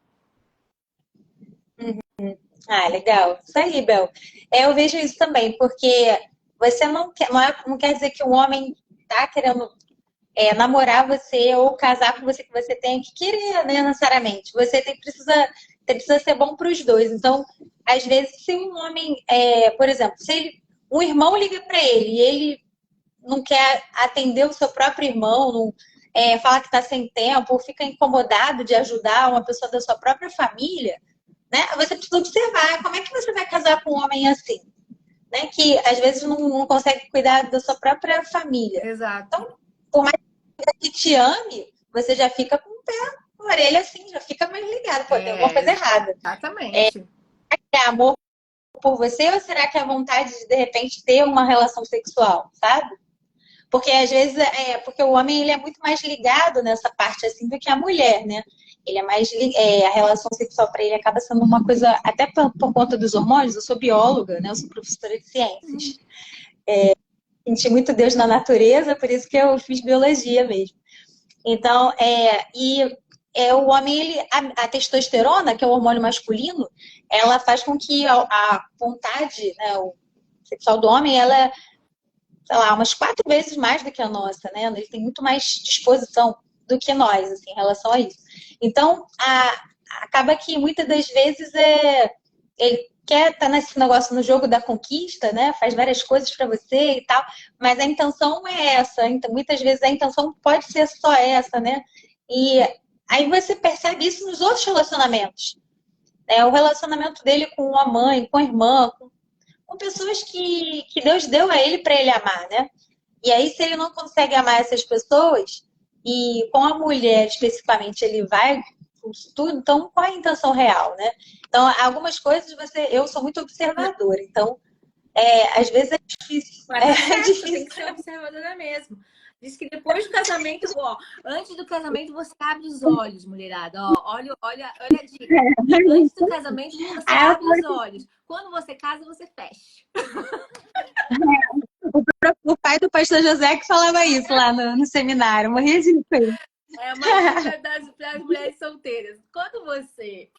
Legal. Isso aí, Bel. Eu vejo isso também, porque você não quer dizer que o homem tá querendo namorar você ou casar com você, que você tem que querer, né, necessariamente. Você precisa ser bom para os dois. Então, às vezes, se um homem, por exemplo, se um irmão liga para ele e ele não quer atender o seu próprio irmão, não, fala que está sem tempo, ou fica incomodado de ajudar uma pessoa da sua própria família, né? Você precisa observar como é que você vai casar com um homem assim, né? Que às vezes não consegue cuidar da sua própria família. Exato. Então, por mais que te ame, você já fica com o pé na orelha assim, já fica mais ligado. Pô, tem alguma coisa errada. Exatamente. É amor por você ou será que é vontade de repente ter uma relação sexual, sabe? Porque às vezes porque o homem ele é muito mais ligado nessa parte assim do que a mulher, né? Ele é mais a relação sexual para ele acaba sendo uma coisa até por conta dos hormônios. Eu sou bióloga, né? Eu sou professora de ciências. Senti muito Deus na natureza, por isso que eu fiz biologia mesmo. Então, o homem, a testosterona, que é o hormônio masculino, ela faz com que a vontade, né, o sexual do homem, ela é, sei lá, umas 4 vezes mais do que a nossa, né? Ele tem muito mais disposição do que nós, assim, em relação a isso. Então, acaba que muitas das vezes ele quer estar nesse negócio no jogo da conquista, né? Faz várias coisas para você e tal, mas a intenção é essa. Então, muitas vezes a intenção pode ser só essa, né? E aí você percebe isso nos outros relacionamentos. Né? O relacionamento dele com a mãe, com a irmã, com pessoas que Deus deu a ele para ele amar, né? E aí, se ele não consegue amar essas pessoas, e com a mulher especificamente ele vai com isso tudo, então qual é a intenção real, né? Então, algumas coisas eu sou muito observadora, então às vezes é difícil. Mas tá certo, difícil. tem que ser observadora mesmo. Diz que depois do casamento, ó, antes do casamento você abre os olhos, mulherada. Ó, olha a dica. Antes do casamento você abre os olhos. Quando você casa, você fecha. O pai do pastor José que falava isso lá no seminário, morria de rir. É uma dica para as mulheres solteiras. Quando você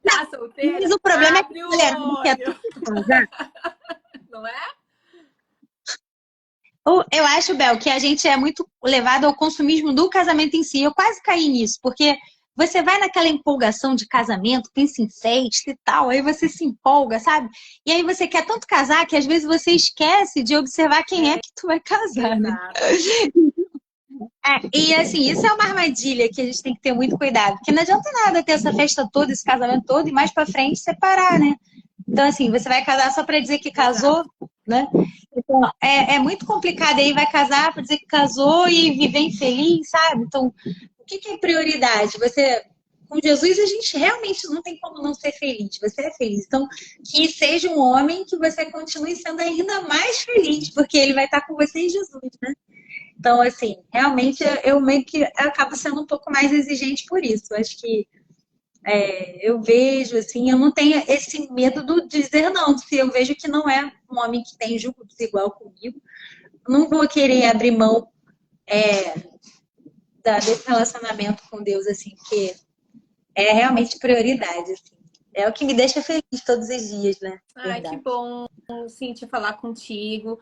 tá solteira, mas o problema abre é que o mulher não quer olho. tudo casar. Não é? Eu acho, Bel, que a gente é muito levado ao consumismo do casamento em si. Eu quase caí nisso, porque você vai naquela empolgação de casamento, pensa em festa e tal, aí você se empolga, sabe? E aí você quer tanto casar que às vezes você esquece de observar quem é que tu vai casar, né? E assim, isso é uma armadilha que a gente tem que ter muito cuidado, porque não adianta nada ter essa festa toda, esse casamento todo e mais pra frente separar, né? Então, assim, você vai casar só pra dizer que casou, né? Então, é muito complicado. Aí vai casar pra dizer que casou e viver infeliz, sabe? Então, o que é prioridade? Com Jesus, a gente realmente não tem como não ser feliz. Você é feliz. Então, que seja um homem que você continue sendo ainda mais feliz, porque ele vai estar com você em Jesus, né? Então, assim, realmente eu meio que acabo sendo um pouco mais exigente por isso. Acho que eu vejo, assim, eu não tenho esse medo do dizer não. Se eu vejo que não é um homem que tem julgo desigual comigo, não vou querer abrir mão desse relacionamento com Deus, assim, porque é realmente prioridade, assim. É o que me deixa feliz todos os dias, né? Ai, que bom, Cíntia, falar contigo.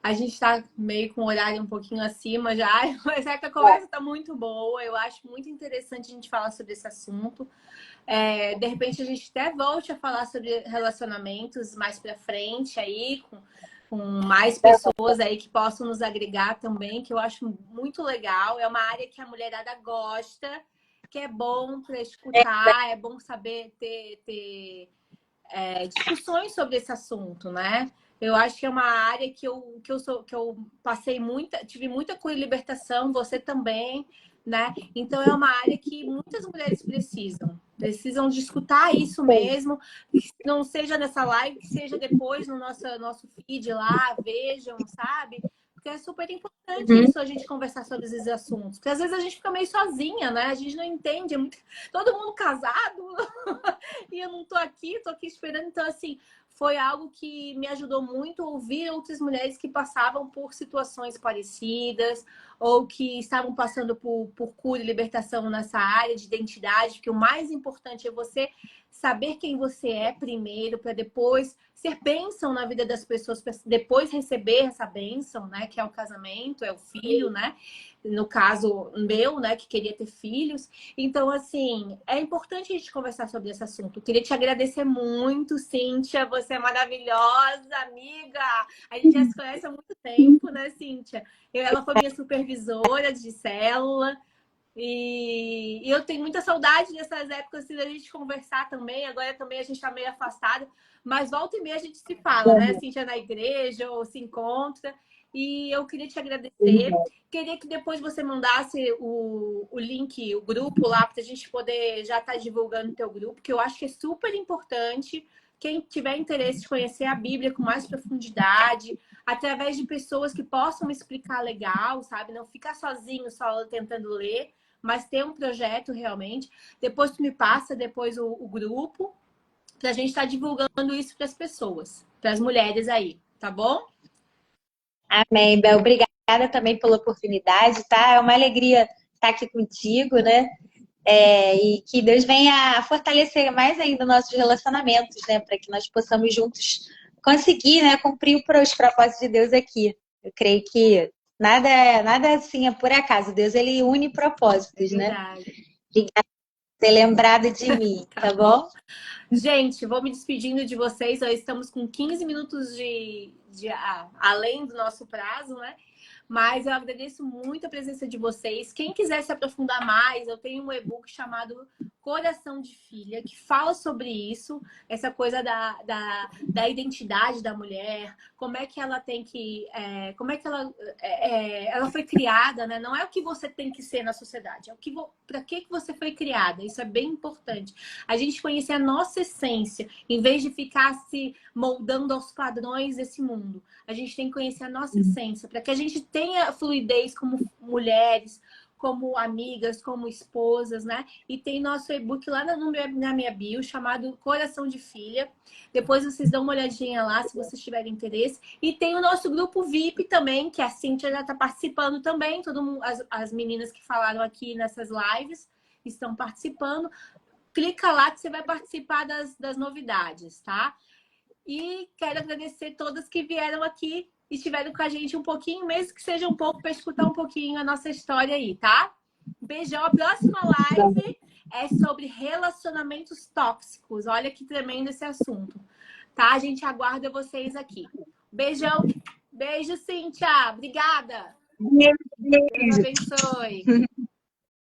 A gente tá meio com o horário um pouquinho acima já, mas é que a conversa tá muito boa. Eu acho muito interessante a gente falar sobre esse assunto. De repente a gente até volte a falar sobre relacionamentos mais pra frente aí, com mais pessoas aí que possam nos agregar também, que eu acho muito legal. É uma área que a mulherada gosta, que é bom para escutar, é bom saber ter discussões sobre esse assunto, né? Eu acho que é uma área que eu passei tive muita libertação, você também, né? Então é uma área que muitas mulheres precisam de escutar isso mesmo, que não seja nessa live, que seja depois no nosso feed lá, vejam, sabe? Porque é super importante isso, a gente conversar sobre esses assuntos. Porque às vezes a gente fica meio sozinha, né? A gente não entende, todo mundo casado, e eu não tô aqui esperando. Então, assim, foi algo que me ajudou muito a ouvir outras mulheres que passavam por situações parecidas ou que estavam passando por cura e libertação nessa área de identidade, porque o mais importante é você saber quem você é primeiro, para depois ser bênção na vida das pessoas, para depois receber essa bênção, né? Que é o casamento, é o filho, né? No caso meu, né? Que queria ter filhos. Então, assim, é importante a gente conversar sobre esse assunto. Eu queria te agradecer muito, Cíntia. Você é maravilhosa, amiga. A gente já se conhece há muito tempo, né, Cíntia? Ela foi minha supervisora de célula. E eu tenho muita saudade dessas épocas assim, da gente conversar também. Agora também a gente está meio afastada. Mas volta e meia a gente se fala, né? Cíntia na igreja ou se encontra. E eu queria te agradecer. Queria que depois você mandasse o link, o grupo lá, para a gente poder já estar divulgando o teu grupo, que eu acho que é super importante quem tiver interesse de conhecer a Bíblia com mais profundidade, através de pessoas que possam explicar legal, sabe? Não ficar sozinho só tentando ler, mas ter um projeto realmente. Depois tu me passa depois o grupo, pra gente estar divulgando isso para as pessoas, para as mulheres aí, tá bom? Amém, Bel. Obrigada também pela oportunidade, tá? É uma alegria estar aqui contigo, né? E que Deus venha fortalecer mais ainda nossos relacionamentos, né? Para que nós possamos juntos conseguir, né, cumprir os propósitos de Deus aqui. Eu creio que nada assim é por acaso. Deus, ele une propósitos, né? Verdade. Obrigada por ter lembrado de mim, tá bom? Gente, vou me despedindo de vocês. Nós estamos com 15 minutos além do nosso prazo, né? Mas eu agradeço muito a presença de vocês. Quem quiser se aprofundar mais, eu tenho um e-book chamado Coração de Filha, que fala sobre isso, essa coisa da identidade da mulher, como é que ela tem que... como é que ela foi criada, né? Não é o que você tem que ser na sociedade, é para que você foi criada. Isso é bem importante. A gente conhecer a nossa essência, em vez de ficar se moldando aos padrões desse mundo. A gente tem que conhecer a nossa essência, para que a gente tenha fluidez como mulheres, como amigas, como esposas, né? E tem nosso e-book lá na minha bio, chamado Coração de Filha. Depois vocês dão uma olhadinha lá, se vocês tiverem interesse. E tem o nosso grupo VIP também, que a Cíntia já está participando também. Todo mundo, as meninas que falaram aqui nessas lives estão participando. Clica lá que você vai participar das novidades, tá? E quero agradecer todas que vieram aqui e estiveram com a gente um pouquinho, mesmo que seja um pouco, para escutar um pouquinho a nossa história aí, tá? Beijão. A próxima live é sobre relacionamentos tóxicos. Olha que tremendo esse assunto, tá? A gente aguarda vocês aqui. Beijão. Beijo, Cíntia. Obrigada. Beijo. Deus abençoe.